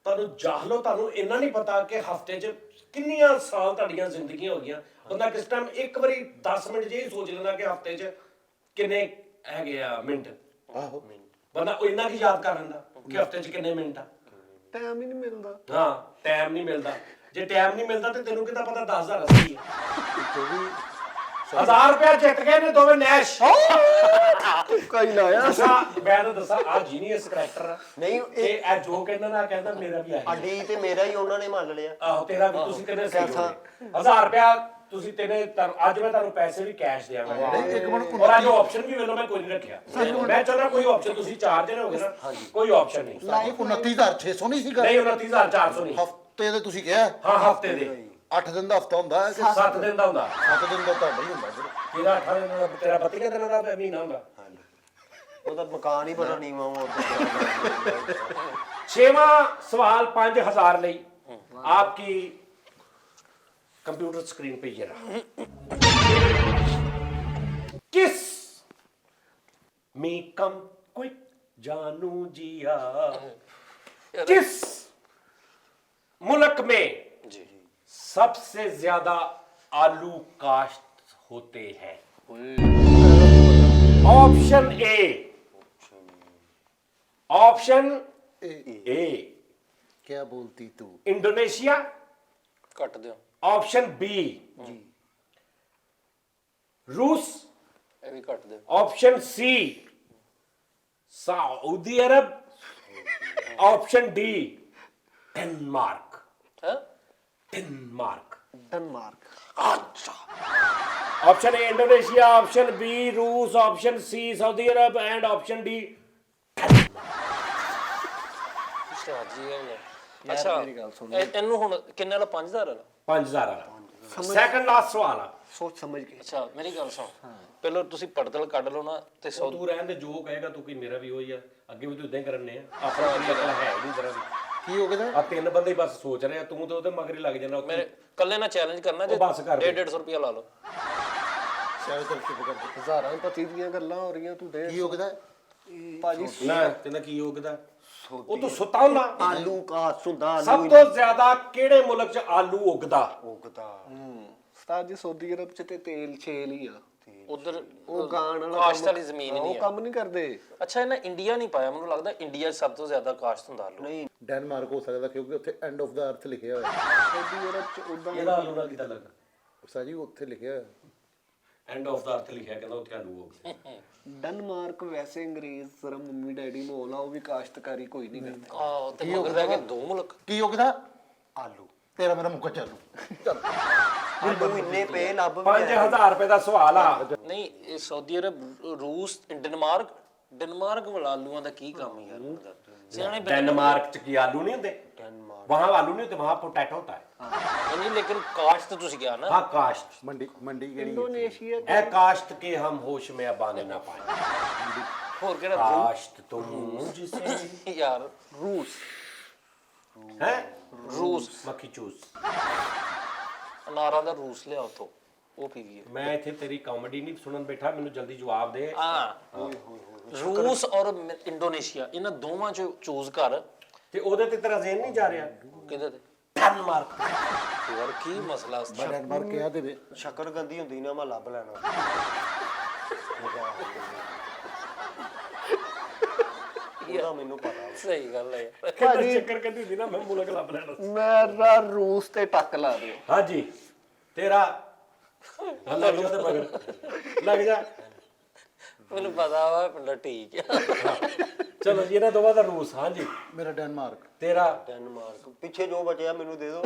ਤੁਹਾਨੂੰ ਜਾਹਲੋ ਤੁਹਾਨੂੰ ਇੰਨਾ ਨਹੀਂ ਪਤਾ ਕਿ ਹਫਤੇ 'ਚ ਕਿੰਨੀਆਂ ਸਾਲ ਤੁਹਾਡੀਆਂ ਜ਼ਿੰਦਗੀਆਂ ਹੋ ਗਈਆਂ ਬੰਦਾ ਕਿਸ ਟਾਈਮ ਇੱਕ ਵਾਰੀ 10 ਮਿੰਟ ਜੇ ਹੀ ਸੋਚ ਲੈਂਦਾ ਕਿ ਹਫਤੇ 'ਚ ਕਿੰਨੇ ਹੈਗੇ ਆ ਮਿੰਟ ਆਹੋ ਬੰਦਾ ਉਹ ਇੰਨਾ ਕੀ ਯਾਦ ਕਰ ਲੈਂਦਾ ਕਿ ਹਫਤੇ 'ਚ ਕਿੰਨੇ ਮਿੰਟ ਆ टाइम ही नहीं मिलता ਹਾਂ ਟਾਈਮ ਨਹੀਂ ਮਿਲਦਾ ਜੇ ਟਾਈਮ ਨਹੀਂ ਮਿਲਦਾ ਤੇ ਤੈਨੂੰ ਕਿੱਦਾਂ ਪਤਾ 10,080 ਹੈ 1000 ਰੁਪਏ ਜਿੱਤ ਗਏ ਨੇ ਦੋਵੇਂ ਨੈਸ਼ तुक्का ही लाया ਦੱਸਾਂ ਮੈਂ ਤਾਂ ਦੱਸਾਂ ਆ ਜੀਨੀਅਸ ਕਰੈਕਟਰ ਆ ਨਹੀਂ ਇਹ ਇਹ ਜੋ ਕਹਿੰਦਾ ਨਾ ਕਹਿੰਦਾ ਮੇਰਾ ਵੀ ਆ ਆਹੀ ਡੀ ਤੇ ਮੇਰਾ ਹੀ ਉਹਨਾਂ ਨੇ ਮੰਨ ਲਿਆ ਆਹੋ ਤੇਰਾ ਵੀ ਤੁਸੀਂ ਕਹਿੰਦੇ ਸਹੀ ਪੈਸਾ। 1000 ਰੁਪਿਆ ਤੁਸੀਂ ਤੇਨੇ ਅੱਜ ਮੈਂ ਤੁਹਾਨੂੰ ਪੈਸੇ ਵੀ ਕੈਸ਼ ਦਿਆਂਗਾ ਇੱਕ ਮਿੰਟ ਔਰ ਅੱਜ ਆਪਸ਼ਨ ਵੀ ਵੇਲੋ ਮੈਂ ਕੋਈ ਨਹੀਂ ਰੱਖਿਆ ਮੈਂ ਚਾਹੁੰਦਾ ਕੋਈ ਆਪਸ਼ਨ ਤੁਸੀਂ 4 ਜਣੇ ਹੋਗੇ ਨਾ ਕੋਈ ਆਪਸ਼ਨ ਨਹੀਂ ਲਾਈਕ 29600 ਨਹੀਂ ਸੀਗਾ ਨਹੀਂ 29,400 ਨਹੀਂ ਹਫਤੇ ਦੇ ਤੁਸੀਂ ਕਿਹਾ ਹਾਂ ਹਫਤੇ ਦੇ 8 ਦਿਨ ਦਾ ਹਫਤਾ ਹੁੰਦਾ ਹੈ ਕਿ 7 ਦਿਨ ਦਾ ਹੁੰਦਾ 7 ਦਿਨ ਦਾ ਤਾਂ ਨਹੀਂ ਹੁੰਦਾ ਫਿਰ ਤੇਰਾ 18 ਦਿਨ ਦਾ ਤੇਰਾ 32 ਦਿਨਾਂ ਦਾ ਮਹੀਨਾ ਹੁੰਦਾ ਉਹਦਾ ਮਕਾਨ ਹੀ ਬੜਾ ਨੀਵਾਂ ਉਹ छेवां सवाल 5,000 ਲਈ आपकी कंप्यूटर स्क्रीन पे ये रहा किस मी कम क्विक जानू जिया किस मुल्क में ਜੀ सबसे ज्यादा आलू काश्त होते हैं ऑप्शन ए ऑप्शन ए क्या बोलती तू? इंडोनेशिया, ਕੱਟ ਦਿਓ ऑप्शन बी रूस, ਇਹ ਵੀ ਕੱਟ ਦਿਓ option C Saudi Arab, option D Denmark. ਹੈ Denmark. Denmark. Option A Indonesia, option B रूस, option C Saudi Arab and option D ਜੀ ਯਾਰ ਅੱਛਾ ਮੇਰੀ ਗੱਲ ਸੁਣ। ਇਹਨੂੰ ਹੁਣ ਕਿੰਨੇ ਵਾਲਾ 5000 ਵਾਲਾ 5000 वाला। सेकंड लास्ट सवाल आ ਸੋਚ ਸਮਝ ਕੇ। ਅੱਛਾ ਮੇਰੀ ਗੱਲ ਸੁਣ ਪਹਿਲਾਂ ਤੁਸੀਂ ਪੜਦਲ ਕੱਢ ਲਓ ਨਾ ਤੇ ਉਹ ਤੂੰ ਰਹਿਣ ਦੇ ਜੋ ਕਹੇਗਾ ਤੂੰ ਕੀ ਮੇਰਾ ਵੀ ਹੋਈ ਆ ਅੱਗੇ ਵੀ ਤੂੰ ਇਦਾਂ ਹੀ ਕਰਨੇ ਆ ਆਪਣਾ ਕੋਈ ਅਕਲ ਹੈ ਹੀ ਨਹੀਂ ਤੇਰਾ ਵੀ ਕੀ ਹੋ ਗਿਆ? ਆ ਤਿੰਨ ਬੰਦੇ ਹੀ ਬਸ ਸੋਚ ਰਹੇ ਆ ਤੂੰ ਤੇ ਉਹਦੇ ਮਗਰ ਹੀ ਲੱਗ ਜਾਣਾ ਮੇਰੇ ਕੱਲੇ ਨਾਲ ਚੈਲੰਜ ਕਰਨਾ ਜੇ ਉਹ ਬਸ ਕਰ ਦੇ। 150 ਰੁਪਿਆ ਲਾ ਲਓ ਸ਼ਾਇਦ ਚੁੱਪ ਕਰ ਦੇ। ਹਜ਼ਾਰਾਂ ਪਤੀ ਦੀਆਂ ਗੱਲਾਂ ਹੋ ਰਹੀਆਂ ਤੂੰ ਦੇ ਕੀ ਹੋ ਗਿਆ? ਭਾਜੀ ਨਾ ਤੈਨੂੰ ਕੀ ਯੋਗਦਾ ਉਹ ਤੂੰ ਸੁੱਤਾ ਹੁੰਦਾ ਆਲੂ ਕਾ ਸੁੰਦਾ ਸਭ ਤੋਂ ਜ਼ਿਆਦਾ ਕਿਹੜੇ ਮੁਲਕ 'ਚ ਆਲੂ ਉੱਗਦਾ ਉਗਦਾ ਉਸਤਾਦ ਜੀ ਸਊਦੀ ਅਰਬ ਚ ਤੇ ਤੇਲ ਛੇਲ ਹੀ ਆ। ਉਧਰ ਉਹ ਗਾਣ ਵਾਲਾ ਕਾਸ਼ਤ ਵਾਲੀ ਜ਼ਮੀਨ ਹੀ ਉਹ ਨਹੀਂ ਆ ਕੰਮ ਨਹੀਂ ਕਰਦੇ। ਅੱਛਾ ਇਹਨਾਂ ਇੰਡੀਆ ਨਹੀਂ ਪਾਇਆ ਮੈਨੂੰ ਲੱਗਦਾ ਇੰਡੀਆ 'ਚ ਸਭ ਤੋਂ ਜ਼ਿਆਦਾ ਕਾਸ਼ਤ ਹੁੰਦਾ ਆਲੂ ਨਹੀਂ ਡੈਨਮਾਰਕ ਹੋ ਸਕਦਾ ਕਿਉਂਕਿ ਉੱਥੇ ਐਂਡ ਆਫ ਦਾ ਅਰਥ ਲਿਖਿਆ ਹੋਇਆ ਹੈ। ਸਊਦੀ ਅਰਬ ਚ ਉਦਾਂ ਇਹਦਾ ਆਲੂ ਨਾਲ ਕਿਦਾਂ ਲੱਗਾ ਉਸਤਾਦ ਜੀ ਉੱਥੇ ਲਿਖਿਆ ਹੋਇਆ ਹੈ। ਐਂਡ ਆਫ ਦਾ ਅਰਥ ਲਿਖਿਆ ਕਹਿੰਦਾ ਉੱਥੇ ਆਲੂ ਉੱਗਦੇ ਡਨਮਾਰਕ ਵੈਸੇ ਅੰਗਰੇਜ਼ ਜ਼ਰਾ ਮੰਮੀ ਡੈਡੀ ਮੋਲ ਆ ਉਹ ਵੀ ਕਾਸ਼ਤਕਾਰੀ ਕੋਈ ਨਹੀਂ ਕਰਦੇ। ਆਹ ਤੇ ਮਗਰ ਰਹਿ ਗਏ ਦੋ ਮੁਲਕ ਕੀ ਹੋ ਗਿਆ? ਆਲੂ ਤੇਰਾ ਮੇਰਾ ਮੁੱਕਾ ਚਾਲੂ ਚੱਲ। ਆਲੂ ਇੰਨੇ ਪਏ ਲੱਭ ਵੀ 5000 ਰੁਪਏ ਦਾ ਸਵਾਲ ਆ ਨਹੀਂ ਇਹ ਸਾਊਦੀ ਅਰਬ ਰੂਸ ਡਨਮਾਰਕ ਵਾਲਾ ਆਲੂਆਂ ਦਾ ਕੀ ਕੰਮ ਯਾਰ ਉਹਦਾ? ਸਿਆਣੇ ਬੰਦੇ डेनमार्क ਚ ਕੀ ਆਲੂ नहीं होते वहाँ आलू नहीं होते वहाँ पोटैटो होता है ਨਹੀਂ ਲੇਕਿन ਕਾਸ਼ਤ ਤੁਸੀਂ ਕਿਹਾ ਨਾ हाँ काश्त ਮੰਡੀ ਕਿਹੜੀ ਹੈ? ਇੰਡੋਨੇਸ਼ੀਆ ए काश्त के हम होश में अब आने ना पाए ਹੋਰ ਕਿਹੜਾ काश्त तुम जिसे ਯਾਰ ਰੂਸ है ਰੂਸ मक्खी चूस ਅਨਾਰਾਂ ਦਾ ਰੂਸ ਲਿਆ ਉਤੋਂ ਉਹ ਪੀਵੀਏ मैं इथे तेरी कॉमेडी नहीं सुनन बैठा मैंने जल्दी जवाब दे ਹਾਂ ਰੂਸ ਔਰ ਇੰਡੋਨੇਸ਼ੀਆ ਇਹਨਾਂ ਦੋਵਾਂ ਚੋਂ ਚੂਜ਼ ਕਰ ਤੇ ਉਹਦੇ ਤੇ ਤੇਰਾ ਜ਼ੇਨ ਨਹੀਂ ਜਾ ਰਿਹਾ ਕਿਹਦੇ ਤੇ ਡੈਨਮਾਰਕ ਯਾਰ ਕੀ ਮਸਲਾ ਉਸ ਦਾ? ਡੈਨਮਾਰਕ ਕਿਹਾ ਦੇਵੇ। ਸ਼ੱਕਰ ਗੰਦੀ ਹੁੰਦੀ ਨਾ ਮੈਂ ਲੱਭ ਲੈਣਾ ਇਹਦਾ ਮੈਨੂੰ ਪਤਾ ਵਾ। ਸਹੀ ਗੱਲ ਹੈ ਯਾਰ। ਕਹਿੰਦਾ ਚੱਕਰ ਕਦੀ ਹੁੰਦੀ ਨਾ ਮੈਂ ਮੁਲਕ ਲੱਭ ਲੈਣਾ ਮੇਰਾ ਰੂਸ ਤੇ ਟੱਕ ਲਾ ਦਿਓ। ਹਾਂਜੀ ਤੇਰਾ ਹਾਂ ਲੱਗ ਜਾ ਤੇ ਮਗਰ ਲੱਗ ਜਾ ਮੈਨੂੰ ਪਤਾ ਵਾ ਪਿੰਡਾ ਠੀਕ ਆ ਚਲੋ ਜੀ ਇਹਨਾਂ ਦੋਵਾਂ ਦਾ ਰੂਸ ਹਾਂਜੀ ਮੇਰਾ ਡੈਨਮਾਰਕ। ਤੇਰਾ ਡੈਨਮਾਰਕ ਪਿੱਛੇ ਜੋ ਬਚਿਆ ਮੈਨੂੰ ਦੇ ਦਿਓ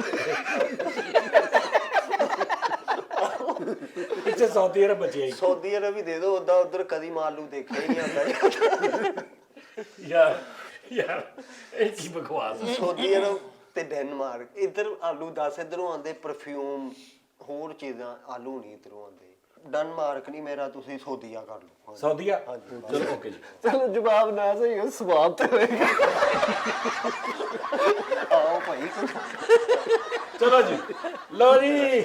ਪਿੱਛੇ ਸਊਦੀ ਅਰਬ ਬਚਿਆ ਹੀ ਸਊਦੀ ਅਰਬ ਵੀ ਦੇ ਦਿਓ ਉਦਾਂ ਉਧਰ ਕਦੀ ਮਾਲੂ ਦੇਖਿਆ ਹੀ ਨਹੀਂ ਆਉਂਦਾ ਯਾਰ ਯਾਰ ਇਹ ਕੀ ਬਕਵਾਸ ਹੈ? ਸਊਦੀ ਅਰਬ ਤੇ ਡੈਨਮਾਰਕ ਇੱਧਰ ਆਲੂ 10 ਇੱਧਰੋਂ ਆਉਂਦੇ ਪਰਫਿਊਮ ਹੋਰ ਚੀਜ਼ਾਂ ਆਲੂ ਨਹੀਂ ਇੱਧਰੋਂ ਆਉਂਦੇ ਡੈਨਮਾਰਕ ਨਹੀਂ ਮੇਰਾ ਤੁਸੀਂ ਸਊਦੀਆ ਕਰ ਲਓ ਸਊਦੀਆ ਚਲੋ ਓਕੇ ਜੀ ਚਲੋ ਜਵਾਬ ਨਾ ਸਹੀ ਹੋ ਸਵਾਬ ਤੇ ਹੋਏਗਾ। ਆਓ ਭਾਈ ਚਲੋ ਜੀ ਲੋ ਜੀ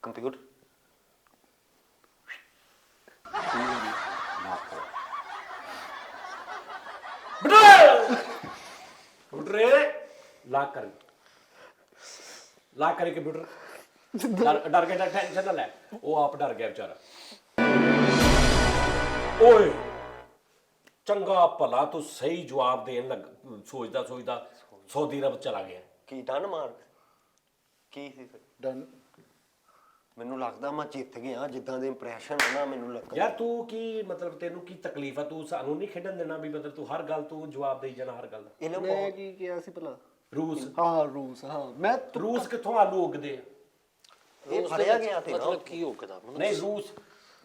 ਕੰਪਿਊਟਰ ਕੰਪਿਊਟਰ ਲਾਕ ਕਰ ਕੰਪਿਊਟਰ ਡਰ ਕੇ ਟੈਨਸ਼ਨ ਨਾ ਲੈ ਉਹ ਆਪ ਡਰ ਗਿਆ ਵਿਚਾਰਾ ਓਏ ਚੰਗਾ ਭਲਾ ਤੂੰ ਸਹੀ ਜਵਾਬ ਦੇਣ ਲੱਗ ਸੋਚਦਾ ਸਊਦੀ ਅਰਬ ਚਲਾ ਗਿਆ ਕੀ ਡੈਨਮਾਰਕ ਕੀ ਸੀ ਡਨ ਮੈਨੂੰ ਲੱਗਦਾ ਮੈਂ ਜਿੱਤ ਗਿਆ ਜਿੱਦਾਂ ਦੇ ਇੰਪ੍ਰੈਸ਼ਨ ਆ ਨਾ ਮੈਨੂੰ ਲੱਗਾ ਯਾਰ ਤੂੰ ਕੀ ਮਤਲਬ ਤੈਨੂੰ ਕੀ ਤਕਲੀਫ ਆ ਤੂੰ ਸਾਨੂੰ ਨਹੀਂ ਖੇਡਣ ਦੇਣਾ ਵੀ ਮਤਲਬ ਤੂੰ ਹਰ ਗੱਲ ਤੂੰ ਜਵਾਬ ਦੇਈ ਜਾਣਾ ਹਰ ਗੱਲ ਦਾ ਇਹਨਾਂ ਮੈਂ ਕੀ ਕਿਹਾ ਸੀ ਭਲਾ? ਰੂਸ ਹਾਂ ਰੂਸ ਹਾਂ ਮੈਂ ਰੂਸ ਕਿੱਥੋਂ ਆਲੂ ਉੱਗਦੇ ਆ ਇਹ ਫੜਿਆ ਗਿਆ ਤੇ ਨਾ ਮਤਲਬ ਕੀ ਹੋ ਗਿਆ ਨਹੀਂ ਰੂਸ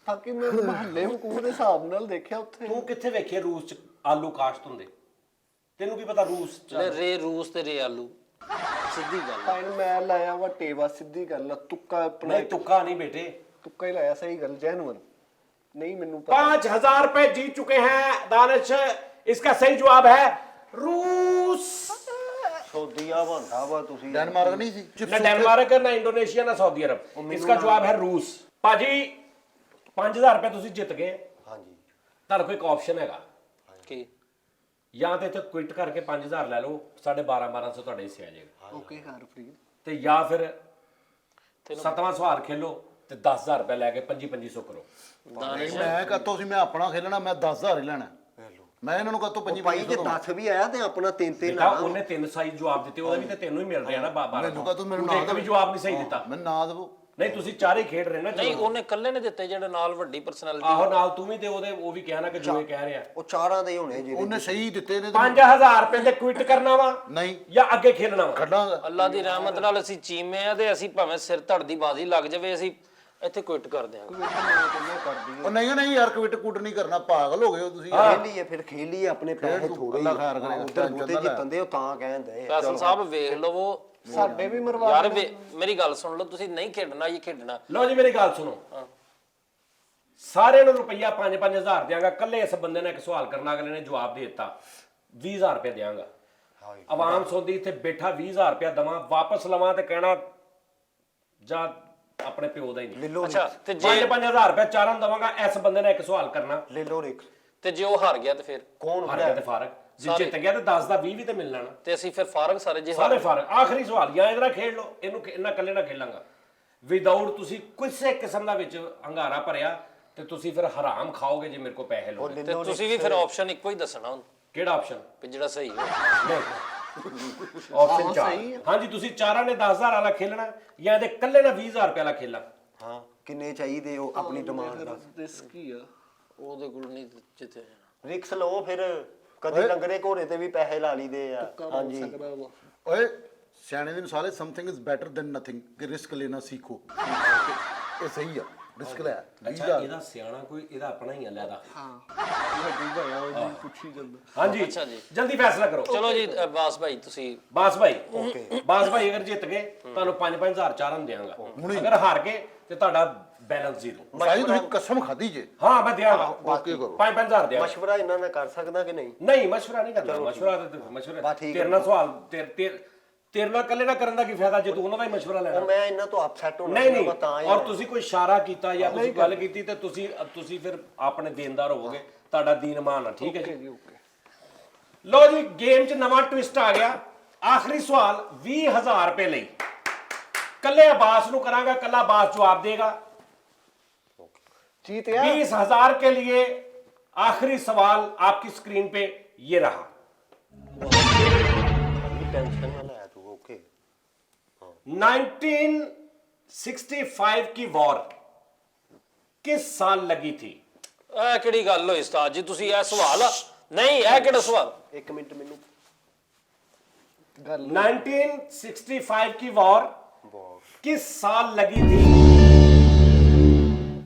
ਤਾਂ ਕਿ ਮੈਂ ਮਹੱਲੇ ਹਕੂਮਤ ਦੇ ਹਿਸਾਬ ਨਾਲ ਦੇਖਿਆ ਉੱਥੇ ਤੂੰ ਕਿੱਥੇ ਵੇਖਿਆ ਰੂਸ ਚ ਆਲੂ ਕਾਸ਼ਤ ਹੁੰਦੇ ਤੈਨੂੰ ਕੀ ਪਤਾ ਰੂਸ ਚ ਰੇ ਰੂਸ ਤੇ ਰੇ ਆਲੂ ਸਿੱਧੀ ਗੱਲ ਪਾਇਨ ਮੈਂ ਲਾਇਆ ਵਾ ਟੇਵਾ ਸਿੱਧੀ ਗੱਲ ਆ, ਤੁੱਕਾ ਆਪਣਾ ਨਹੀਂ ਤੁੱਕਾ ਨਹੀਂ बेटे ਤੁੱਕਾ ਹੀ ਲਾਇਆ ਸਹੀ ਗੱਲ ਜੈਨੂਅਨ नहीं मैनू पता 5000 रुपए जीत चुके हैं दानिश इसका सही जवाब है रूस ਸਊਦੀਆ ਬਣਦਾ ਵਾ ਤੁਸੀਂ ਡੈਨਮਾਰਕ ਨਹੀਂ ਸੀ ना डेनमार्क ना इंडोनेशिया ना सऊदी अरब इसका जवाब है रूस भाजी 5000 रुपए ਤੁਸੀਂ ਜਿੱਤ ਗਏ ਹਾਂਜੀ ਤੁਹਾਡੇ ਕੋਲ ਇੱਕ ਆਪਸ਼ਨ ਹੈਗਾ ਕੀ ਜਾਂ ਤੇ ਇੱਥੇ ਕੁਇਟ ਕਰਕੇ 5000 ਲੈ ਲਓ 1250 ਤੁਹਾਡੇ ਹਿੱਸੇ ਆ ਜਾਏਗਾ ओके कर फ्री ਤੇ ਜਾਂ ਫਿਰ ਸੱਤਵਾਂ ਸਵਾਲ ਖੇਲੋ ਤੇ 10000 ਰੁਪਏ ਲੈ ਕੇ 2500 ਕਰੋ ਨਹੀਂ ਮੈਂ ਕਹਤੋ ਸੀ ਮੈਂ ਆਪਣਾ ਖੇਲਣਾ ਮੈਂ 10000 ਹੀ ਲੈਣਾ ਮੈਂ ਇਹਨਾਂ ਨੂੰ ਕਹਤੋਂ ਪੰਜੀ ਭਾਈ ਜੇ 10 ਵੀ ਆਇਆ ਤੇ ਆਪਣਾ 3 ਬੇਟਾ ਉਹਨੇ 3 ਸਹੀ ਜਵਾਬ ਦਿੱਤੇ, ਉਹਦਾ ਵੀ ਤੇ ਤੈਨੂੰ ਹੀ ਮਿਲ ਰਿਹਾ ਨਾ ਬਾਬਾ। ਮੈਨੂੰ ਕਹਤੋਂ ਮੈਨੂੰ ਤੂੰ ਨਾ ਇੱਕ ਵੀ ਜਵਾਬ ਨਹੀਂ ਸਹੀ ਦਿੱਤਾ। ਮੈਂ ਨਾ ਦੇਵੋ। ਨਹੀਂ ਤੁਸੀਂ ਚਾਰੇ ਖੇਡ ਰਹੇ ਨਾ। ਨਹੀਂ ਉਹਨੇ ਇਕੱਲੇ ਨੇ ਦਿੱਤੇ ਜਿਹੜੇ ਨਾਲ ਵੱਡੀ ਪਰਸਨੈਲਿਟੀ। ਆਹੋ ਨਾਲ ਤੂੰ ਵੀ ਤੇ ਉਹਦੇ ਉਹ ਵੀ ਕਿਹਾ ਨਾ ਕਿ ਜੋ ਇਹ ਕਹਿ ਰਿਹਾ। ਉਹ ਚਾਰਾਂ ਦੇ ਹੋਣੇ ਜਿਹੜੇ ਉਹਨੇ ਸਹੀ ਦਿੱਤੇ ਨੇ। 5000 ਰੁਪਏ ਦੇ ਕੁਇਟ ਕਰਨਾ ਵਾ ਨਹੀਂ ਜਾਂ ਅੱਗੇ ਖੇਲਣਾ ਵਾ? ਖੱਡਾਂਗਾ। ਅੱਲਾ ਦੀ ਰਹਿਮਤ ਨਾਲ ਅਸੀਂ ਚੀਮੇ ਆ ਤੇ ਅਸੀਂ ਭਾਵੇਂ ਸਿਰ ਧੜ ਦੀ ਬਾਜ਼ੀ ਲੱਗ ਜਾਵੇ ਅਸੀਂ ਇੱਥੇ ਕੁਇਟ ਕਰ ਦਿਆਂਗੇ। ਉਹ ਨਹੀਂ ਨਹੀਂ ਯਾਰ ਕਵਿਟ ਕੁੱਟ ਨਹੀਂ ਕਰਨਾ, ਪਾਗਲ ਹੋ ਗਏ ਹੋ ਤੁਸੀਂ। ਖੇਲੀਏ ਫਿਰ ਖੇਲੀਏ, ਆਪਣੇ ਪੈਸੇ ਥੋੜੇ ਅੱਲਾ ਖੈਰ ਕਰੇਗਾ। ਉਧਰ ਬੂਤੇ ਜਿੱਤਣ ਦੇ ਉਹ ਤਾਂ ਕਹਿੰਦੇ ਫੈਸਲ ਸਾਹਿਬ ਵੇਖ ਲਵੋ ਸਾਡੇ ਵੀ ਮਰਵਾ ਯਾਰ ਮੇਰੀ ਗੱਲ ਸੁਣ ਲਓ, ਤੁਸੀਂ ਨਹੀਂ ਖੇਡਣਾ ਇਹ ਖੇਡਣਾ। ਲਓ ਜੀ ਮੇਰੀ ਗੱਲ ਸੁਣੋ, ਸਾਰਿਆਂ ਨੂੰ ਰੁਪਈਆ 5-5000 ਦਿਆਂਗਾ। ਕੱਲੇ ਇਸ ਬੰਦੇ ਨੇ ਇੱਕ ਸਵਾਲ ਕਰਨਾ, ਅਗਲੇ ਨੇ ਜਵਾਬ ਦੇ ਦਿੱਤਾ 20000 ਰੁਪਏ ਦਿਆਂਗਾ। ਆਵਾਮ ਸੌਂਦੀ ਇੱਥੇ ਬੈਠਾ 20000 ਰੁਪਏ ਦਵਾਂ, ਵਾਪਸ ਲਵਾਂ ਤੇ ਕਹਿਣਾ ਜਾਂ ਆਪਣੇ ਪਿਓ ਦਾ ਹੀ ਨਹੀਂ। ਲੈ ਲੋ ਅੱਛਾ ਤੇ ਜੇ 5-5000 ਰੁਪਏ ਚਾਰਾਂ ਨੂੰ ਦਵਾਂਗਾ। ਇਸ ਬੰਦੇ ਨੇ ਇੱਕ ਸਵਾਲ ਕਰਨਾ, ਲੈ ਲੋ ਰਿਕ ਤੇ ਜੇ ਉਹ ਹਾਰ ਗਿਆ ਤੇ ਫਿਰ ਕੌਣ ਹਾਰ ਗਿਆ ਤੇ ਫਾਰਗ, ਜੇ ਜਿੱਤ ਗਿਆ ਤੇ 10 ਦਾ 20 ਵੀ ਤੇ ਮਿਲਣਾ ਨਾ। ਤੇ ਅਸੀਂ ਫਿਰ ਫਾਰਗ ਸਾਰੇ ਜੇ ਸਾਰੇ ਫਾਰਗ। ਆਖਰੀ ਸਵਾਲ, ਜਾਂ ਇਹਦਾ ਖੇਡ ਲਓ, ਇਹਨੂੰ ਇਹਨਾਂ ਇਕੱਲੇ ਨਾਲ ਖੇਲਾਂਗਾ। ਵਿਦਆਊਟ ਤੁਸੀਂ ਕਿਸੇ ਕਿਸਮ ਦਾ ਵਿੱਚ ਹੰਗਾਰਾ ਭਰਿਆ ਤੇ ਤੁਸੀਂ ਫਿਰ ਹਰਾਮ ਖਾਓਗੇ ਜੇ ਮੇਰੇ ਕੋਲ ਪੈਸੇ ਲਓ। ਤੇ ਤੁਸੀਂ ਵੀ ਫਿਰ ਆਪਸ਼ਨ ਇੱਕੋ ਹੀ ਦੱਸਣਾ ਹੁਣ ਕਿਹੜਾ ਆਪਸ਼ਨ? ਵੀ ਜਿਹੜਾ ਸਹੀ ਹੋਵੇ। ਆਪਸ਼ਨ 4। ਹਾਂਜੀ ਤੁਸੀਂ ਚਾਰਾਂ ਨੇ 10000 ਵਾਲਾ ਖੇਲਣਾ ਜਾਂ ਇਹਦੇ ਇਕੱਲੇ ਨਾਲ 20000 ਰੁਪਏ ਵਾਲਾ ਖੇਲਣਾ। ਹਾਂ ਕਿੰਨੇ ਚਾਹੀਦੇ ਉਹ ਆਪਣੀ ਡਿਮਾਂਡ ਦੱਸ। ਰਿਸਕੀ ਆ ਉਹਦੇ ਕੋਲ ਨਹੀਂ ਜਿੱਤੇ ਜਾਣਾ। ਰਿਕਸ ਲਓ ਫਿਰ, ਕਦੀ ਲੰਗਰੇ ਘੋੜੇ ਤੇ ਵੀ ਪੈਸੇ ਲਾ ਲਈਦੇ ਆ। ਹਾਂਜੀ ਸਕਦਾ ਵਾ ਓਏ ਸਿਆਣੇ ਦੇ ਅਨੁਸਾਰ something is better than nothing, ਕਿ ਰਿਸਕ ਲੈਣਾ ਸਿੱਖੋ। ਇਹ ਸਹੀ ਆ, ਰਿਸਕ ਲੈ। ਅੱਛਾ ਇਹਦਾ ਸਿਆਣਾ ਕੋਈ ਇਹਦਾ ਆਪਣਾ ਹੀ ਆ ਲੈਦਾ। ਵੱਡੀ ਭਾਇਆ ਉਹਦੀ ਪੁੱਛੀ ਜਾਂਦਾ। ਹਾਂਜੀ ਅੱਛਾ ਜੀ। ਜਲਦੀ ਫੈਸਲਾ ਕਰੋ। ਚਲੋ ਜੀ ਬਾਸ ਭਾਈ ਤੁਸੀਂ ਬਾਸ ਭਾਈ ਬਾਸ ਭਾਈ ਅਗਰ ਜਿੱਤ ਗਏ ਤੁਹਾਨੂੰ 5-5000 ਚਾਰਾਂ ਨੂੰ ਦਿਆਂਗਾ। ਅਗਰ ਹਾਰ ਗਏ ਤੇ ਤੁਹਾਡਾ ਬੈਲੈਂਸ ਜ਼ੀਰੋ। ਸਾਈ ਤੁਸੀਂ ਕਸਮ ਖਾਦੀ ਜੇ। ਹਾਂ ਮੈਂ ਦਿਆਂਗਾ। ਓਕੇ ਕਰੋ। 5-5000 ਦਿਆਂਗਾ। ਮਸ਼ਵਰਾ ਇਹਨਾਂ ਨਾਲ ਕਰ ਸਕਦਾ ਕਿ ਨਹੀਂ? ਨਹੀਂ ਮਸ਼ਵਰਾ ਨਹੀਂ ਕਰਨਾ। ਮਸ਼ਵਰਾ ਤੇਰੇ ਨਾਲ ਸਵਾਲ ਤੇਰੇ ਨਾਲ ਇਕੱਲੇ ਨਾਲ ਕਰਨ ਦਾ ਕੀ ਫਾਇਦਾ ਜੇ ਤੂੰ ਉਹਨਾਂ ਦਾ ਹੀ ਮਸ਼ਵਰਾ ਲੈਣਾ। ਮੈਂ ਇਹਨਾਂ ਤੋਂ ਅਪਸੈਟ ਹੋਣਾ ਨਹੀਂ ਨਹੀਂ, ਤਾਂ ਔਰ ਤੁਸੀਂ ਕੋਈ ਇਸ਼ਾਰਾ ਕੀਤਾ ਜਾਂ ਤੁਸੀਂ ਗੱਲ ਕੀਤੀ ਤੇ ਤੁਸੀਂ ਫਿਰ ਆਪਣੇ ਦੇਣਦਾਰ ਹੋਵੋਗੇ। ਤੁਹਾਡਾ ਦੀਨ ਮਾਨ ਆ, ਠੀਕ ਹੈ ਜੀ। ਲੋ ਜੀ ਗੇਮ 'ਚ ਨਵਾਂ ਟਵਿਸਟ ਆ ਗਿਆ। ਆਖਰੀ ਸਵਾਲ 20000 ਰੁਪਏ ਲਈ ਕੱਲੇ ਅਬਾਸ ਨੂੰ ਕਰਾਂਗਾ, ਕੱਲਾ ਅਬਾਸ ਜਵਾਬ देगा। जीत गया। 20000 के लिए आखिरी सवाल आपकी स्क्रीन पे ये रहा। टेंशन ना ले तू। ओके 1965 की वॉर किस साल लगी थी? ਇਹ ਕਿਹੜੀ ਗੱਲ ਹੋਈ ਉਸਤਾਦ ਜੀ, ਤੁਸੀਂ ਇਹ ਸਵਾਲ ਨਹੀਂ ਇਹ ਕਿਹੜਾ ਸਵਾਲ? एक मिनट ਮੈਨੂੰ 1965 की वॉर किस साल लगी थी?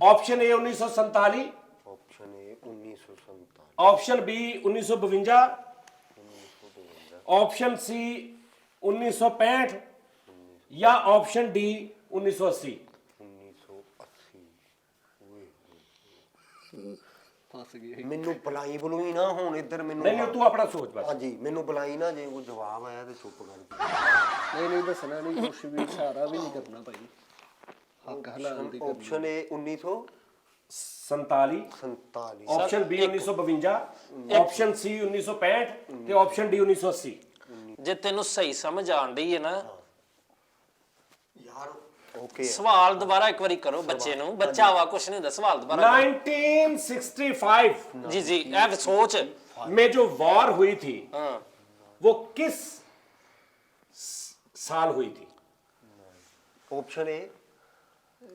Option A 1947, option A 1947, option B 1952, option C 1965 या ऑप्शन डी 1980। 1980 फंस गए। ਮੈਨੂੰ ਬੁਲਾਈ ਬੁਲਾਈ ਨਾ ਹੁਣ ਇੱਧਰ ਮੈਨੂੰ। नहीं तू अपना सोच बस। ਹਾਂਜੀ ਮੈਨੂੰ ਬੁਲਾਈ ਨਾ, ਜੇ ਕੋਈ ਜਵਾਬ ਆਇਆ ਤੇ ਚੁੱਪ ਕਰ। नहीं नहीं दसना नहीं, कुछ भी इशारा भी नहीं करना भाई। हक हलाल दी करनी। Option A 47, 1947, option B 1952, option C 1965 ਤੇ ऑप्शन डी 1980। ਜੇ ਤੈਨੂੰ ਸਹੀ ਸਮਝ ਆਣ ਡਈ ਹੈ ਨਾ ਯਾਰ ਓਕੇ ਸਵਾਲ ਦੁਬਾਰਾ ਇੱਕ ਵਾਰੀ ਕਰੋ ਬੱਚੇ ਨੂੰ, ਬੱਚਾ ਵਾ ਕੁਛ ਨਹੀਂ ਹੁੰਦਾ, ਸਵਾਲ ਦੁਬਾਰਾ 1965 जी जी ਇਹ सोच में जो वॉर हुई थी हाँ वो किस साल हुई थी? ऑप्शन ए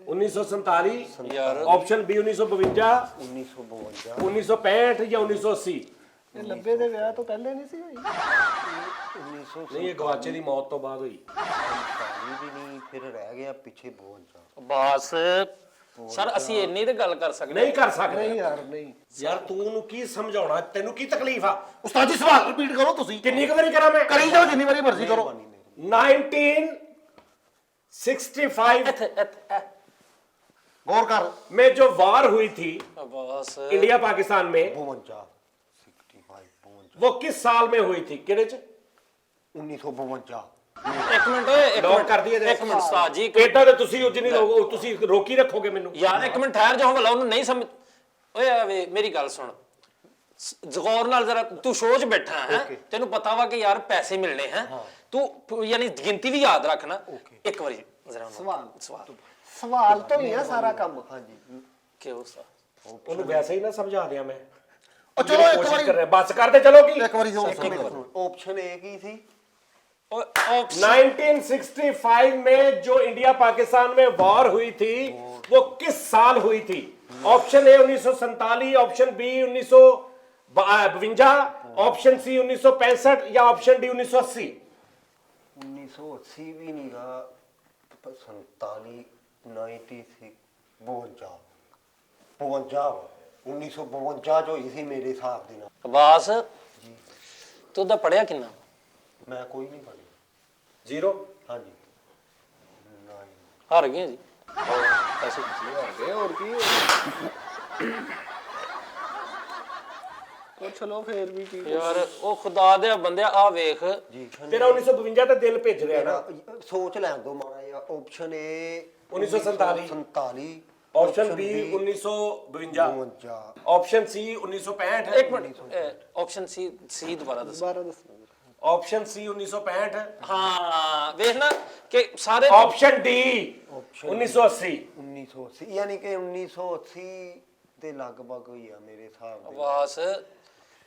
1947, यार ऑप्शन बी 1952, 1952, 1965 या 1980। ये लब्बे दे विआह तो पहले नहीं सी होई। 1947 नहीं ये गवाचे ਦੀ ਮੌਤ ਤੋਂ ਬਾਅਦ ਹੋਈ। ਵੀ ਨਹੀਂ, ਫਿਰ ਰਹਿ ਗਿਆ ਪਿੱਛੇ 52। ਬਸ ਸਰ ਅਸੀਂ ਇੰਨੀ ਤੇ ਗੱਲ ਕਰ ਸਕਦੇ ਨਹੀਂ ਕਰ ਸਕਦੇ नहीं यार नहीं। ਯਾਰ ਤੂੰ ਉਹਨੂੰ ਕੀ ਸਮਝਾਉਣਾ, ਤੈਨੂੰ ਕੀ ਤਕਲੀਫ ਆ? ਉਸਤਾਦ ਜੀ ਸਵਾਲ ਰਿਪੀਟ ਕਰੋ ਤੁਸੀਂ। ਕਿੰਨੀ ਕੁ ਵਾਰੀ ਕਰਾਂ ਮੈਂ? ਕਰੀ ਜਾਓ ਜਿੰਨੀ ਵਾਰੀ ਮਰਜ਼ੀ ਕਰੋ। 1965 ਗੌਰ ਕਰ। में जो वॉर हुई थी ਬਸ इंडिया पाकिस्तान में 52, 65, 52, वो किस साल में हुई थी? किहड़े च? 1952। ਇੱਕ ਮਿੰਟ ਓਏ ਇੱਕ ਲੌਕ ਮਿੰਟ ਕਰ ਦਈਏ ਇੱਕ ਮਿੰਟ ਉਸਤਾਦ ਜੀ ਏਦਾਂ ਤੇ ਤੁਸੀਂ ਉਹ ਜਿੰਨੀ ਲੋਕ ਤੁਸੀਂ ਰੋਕੀ ਰੱਖੋਗੇ ਮੈਨੂੰ। ਯਾਰ ਇੱਕ ਮਿੰਟ ਠਹਿਰ ਜਾ, ਭਲਾ ਉਹਨੂੰ ਨਹੀਂ ਸਮਝ। ਓਏ ਆ ਵੇ ਮੇਰੀ ਗੱਲ ਸੁਣ, ਗੌਰ ਨਾਲ ਜ਼ਰਾ ਤੂੰ ਸੋਚ ਬੈਠਾ ਹੈ, ਤੈਨੂੰ ਪਤਾ ਵਾ ਕਿ ਯਾਰ ਪੈਸੇ ਮਿਲਣੇ ਹੈ, ਤੂੰ ਯਾਨੀ ਗਿਣਤੀ ਵੀ ਯਾਦ ਰੱਖਣਾ। ਇੱਕ ਵਾਰੀ ਜ਼ਰਾ सवाल ਸਵਾਲ सवाल तो नहीं है सारा काम। ਹਾਂਜੀ ਕਿਉਂ ਉਸਤਾਦ? ਉਹਨੂੰ ਵੈਸੇ ਹੀ ਨਾ ਸਮਝਾ ਦਿਆਂ ਮੈਂ। ਚਲੋ ਜਿਹੜੀ ਇੱਕ ਕੋਸ਼ਿਸ਼ ਵਾਰੀ ਕਰ ਰਹੇ ਬਸ ਕਰਦੇ ਚਲੋ ਕੀ ਇੱਕ ਵਾਰੀ ਹੋਰ ਸੁਣ ਲਓ। ऑप्शन ए की थी? ऑप्शन 1965 में जो इंडिया पाकिस्तान में वॉर हुई थी वो किस साल हुई थी? Option A 1947, option B 1952, option C 1965 या ऑप्शन डी 1980? 1980 भी नहीं गा, 47, 96, 52, 1952 जो हुई थी मेरे हिसाब ਦੇ ਨਾਲ। अब्बास तू ਤਾਂ ਪੜਿਆ ਕਿੰਨਾ? मैं कोई नहीं पढ़ी। जीरो। हाँ जी। नहीं। ਹਾਰ ਗਏ ਜੀ ਐਸੇ ਇਹ ਹੋਰ ਕੀ ਪੁੱਛ ਲਓ ਫੇਰ ਵੀ ਕੀ ਯਾਰ ਉਹ ਖੁਦਾ ਦੇ ਬੰਦਿਆ ਆ ਵੇਖ जी तेरा 1952 ਤੇ ਦਿਲ ਭੇਜ ਰਿਹਾ ਨਾ। मेरा सोच लैन दो मारा या option A 1947, 47, option B 1952, 52, option C 1965, ਇੱਕ ਮਿੰਟ ਆਪਸ਼ਨ ਸੀ ਦੁਬਾਰਾ ਦੱਸ ਦੁਬਾਰਾ ਦੱਸੋ ऑप्शन सी 1965, ਹਾਂ ਵੇਖ ਨਾ ਕਿ ਸਾਰੇ ऑप्शन डी 1980। 1980 यानी कि 1980 ਦੇ ਲਗਭਗ ਹੋਈ ਆ ਮੇਰੇ ਹਿਸਾਬ ਦੇ ਨਾਲ। ਵਾਸ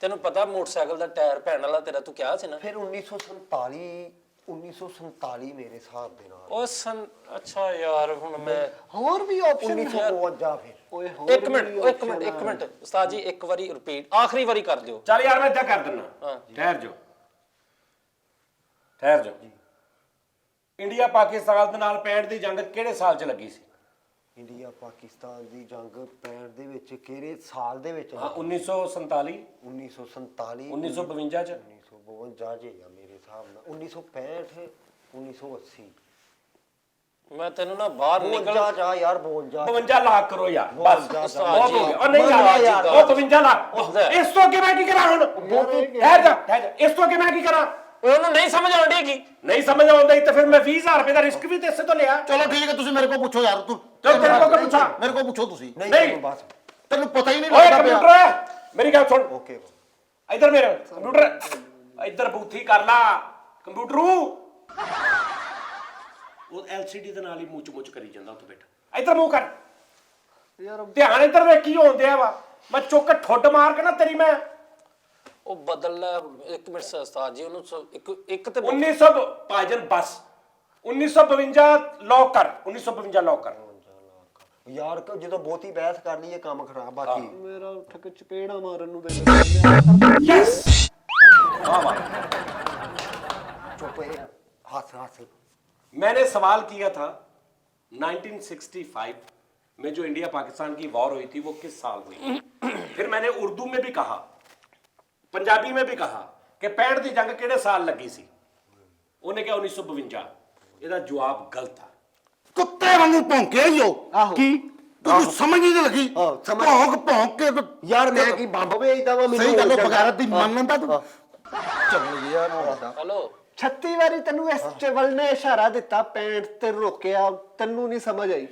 ਤੈਨੂੰ ਪਤਾ ਮੋਟਰਸਾਈਕਲ ਦਾ ਟਾਇਰ ਪੈਣ ਵਾਲਾ ਤੇਰਾ ਤੂੰ ਕਿਹਾ ਸੀ ਨਾ ਫਿਰ 1947 ਮੇਰੇ ਹਿਸਾਬ ਦੇ ਨਾਲ। ਉਹ ਅੱਛਾ ਯਾਰ ਹੁਣ ਮੈਂ ਹੋਰ ਵੀ ਆਪਸ਼ਨ 1952 ਫਿਰ। ਓਏ ਹੋਰ ਇੱਕ ਮਿੰਟ ਉਸਤਾਦ ਜੀ ਇੱਕ ਵਾਰੀ ਰਿਪੀਟ ਆਖਰੀ ਵਾਰੀ ਕਰ ਦਿਓ ਚੱਲ ਯਾਰ ਮੈਂ ਇੱਦਾਂ ਕਰ ਦਿੰਦਾ। ਠਹਿਰ ਜਾ ਇੰਡੀਆ ਪਾਕਿਸਤਾਨ ਦੇ ਨਾਲ 65 ਦੀ ਜੰਗ ਕਿਹੜੇ ਸਾਲ 'ਚ ਲੱਗੀ ਸੀ? ਇੰਡੀਆ ਪਾਕਿਸਤਾਨ ਦੀ ਜੰਗ 65 ਦੇ ਵਿੱਚ ਕਿਹੜੇ ਸਾਲ ਦੇ ਵਿੱਚ? ਹਾਂ 1947, 1947, 1952 'ਚ, 1952 ਜੇ ਆ ਮੇਰੇ ਹਿਸਾਬ ਨਾਲ। 1965, 1980। ਮੈਂ ਤੈਨੂੰ ਨਾ ਬਾਹਰ ਨਿਕਲ 52 ਜਾ ਯਾਰ 52। 52 ਲੱਖ ਕਰੋ ਯਾਰ ਬਸ ਉਸਤਾਦ ਬਹੁਤ ਜੀ ਹੋ ਗਿਆ। ਉਹ ਨਹੀਂ ਯਾਰ ਉਹ 52 ਲੱਖ ਇਸ ਤੋਂ ਅੱਗੇ ਮੈਂ ਕੀ ਕਰਾਂ ਹੁਣ? ਠਹਿਰ ਜਾ ਇਸ ਤੋਂ ਅੱਗੇ ਮੈਂ ਕੀ ਕਰਾਂ? ਉਹਨੂੰ ਨਹੀਂ ਸਮਝ ਆਉਂਦੀ ਕੀ ਨਹੀਂ ਸਮਝ ਆਉਂਦਾ ਤੇ ਫਿਰ ਮੈਂ 20000 ਰੁਪਏ ਦਾ ਰਿਸਕ ਵੀ ਤੇ ਇਸੇ ਤੋਂ ਲਿਆ। ਚਲੋ ਠੀਕ ਹੈ ਤੁਸੀਂ ਮੇਰੇ ਕੋਲ ਪੁੱਛੋ ਯਾਰ ਤੂੰ ਚਲ ਤੇਰੇ ਕੋਲ ਕਿਉਂ ਪੁੱਛਾਂ? ਮੇਰੇ ਕੋਲ ਪੁੱਛੋ ਤੁਸੀਂ ਨਹੀਂ ਨਹੀਂ। ਤੈਨੂੰ ਬਸ ਤੈਨੂੰ ਪਤਾ ਹੀ ਨਹੀਂ ਓਏ ਲੱਗਦਾ ਪਿਆ ਕੰਪਿਊਟਰ ਮੇਰੀ ਗੱਲ ਸੁਣ ਓਕੇ। ਇੱਧਰ ਮੇਰੇ ਕੰਪਿਊਟਰ ਇੱਧਰ ਬੂਥੀ ਕਰ ਲਾ ਕੰਪਿਊਟਰੂ। ਉਹ LCD ਦੇ ਨਾਲ ਹੀ ਮੁੱਚ ਕਰੀ ਜਾਂਦਾ ਉੱਥੇ ਬੈਠਾ। ਇੱਧਰ ਮੂੰਹ ਕਰ ਯਾਰ ਧਿਆਨ ਇੱਧਰ ਵੇਖ ਕੀ ਹੋਣ ਡਿਆ ਵਾ। ਮੈਂ ਚੁੱਕ ਠੁੱਡ ਮਾਰ ਕੇ ਨਾ ਤੇਰੀ ਮੈਂ ਉਹ ਬਦਲ ਲੈ ਇੱਕ ਮਿੰਟ ਉਸਤਾਦ ਜੀ ਉਹਨੂੰ ਇੱਕ ਤੇ 1900 ਭਾਜਨ ਬਸ 1952 ਲੌਕ ਕਰ 1952 ਲੌਕ ਕਰ। ਯਾਰ ਜਦੋਂ ਬਹੁਤੀ ਬਹਿਸ ਕਰ ਲਈ ਇਹ ਕੰਮ ਖਰਾਬ ਬਾਕੀ। ਮੇਰਾ ਉੱਠ ਕੇ ਚਪੇੜਾ ਮਾਰਨ ਨੂੰ ਦਿਲ यस वाह वाह। ਚੁੱਪ ਹੱਸ ਹੱਸ। मैंने सवाल किया था 1965 में जो इंडिया पाकिस्तान की वॉर हुई थी वो किस साल हुई? फिर मैंने उर्दू में भी कहा पंजाबी में भी कहा कि 65 की जंग किहड़े साल लगी सी? उन्हें क्या 1952। ਇਹਦਾ ਜਵਾਬ ਗਲਤ ਆ। ਕੁੱਤੇ ਵਾਂਗੂ ਭੌਂਕੇ ਹੀ ਹੋ ਕੀ ਤੈਨੂੰ ਸਮਝ ਨਹੀਂ ਲੱਗੀ ਸਮਝ। ਭੌਂਕ ਕੇ ਯਾਰ ਮੈਂ ਕੀ ਬੰਬ ਵੇਚਦਾ ਵਾ ਸਹੀ ਗੱਲ ਬਗੈਰਤ ਦੀ ਮੰਨਦਾ ਤੂੰ ਚੱਲ ਯਾਰ ਹਲੋ 36 ਵਾਰੀ ਤੈਨੂੰ ਇਸ ਚਵਲ ਨੇ ਇਸ਼ਾਰਾ ਦਿੱਤਾ 65 ਤੇ ਰੋਕਿਆ ਤੈਨੂੰ ਨਹੀਂ ਸਮਝ ਆਈ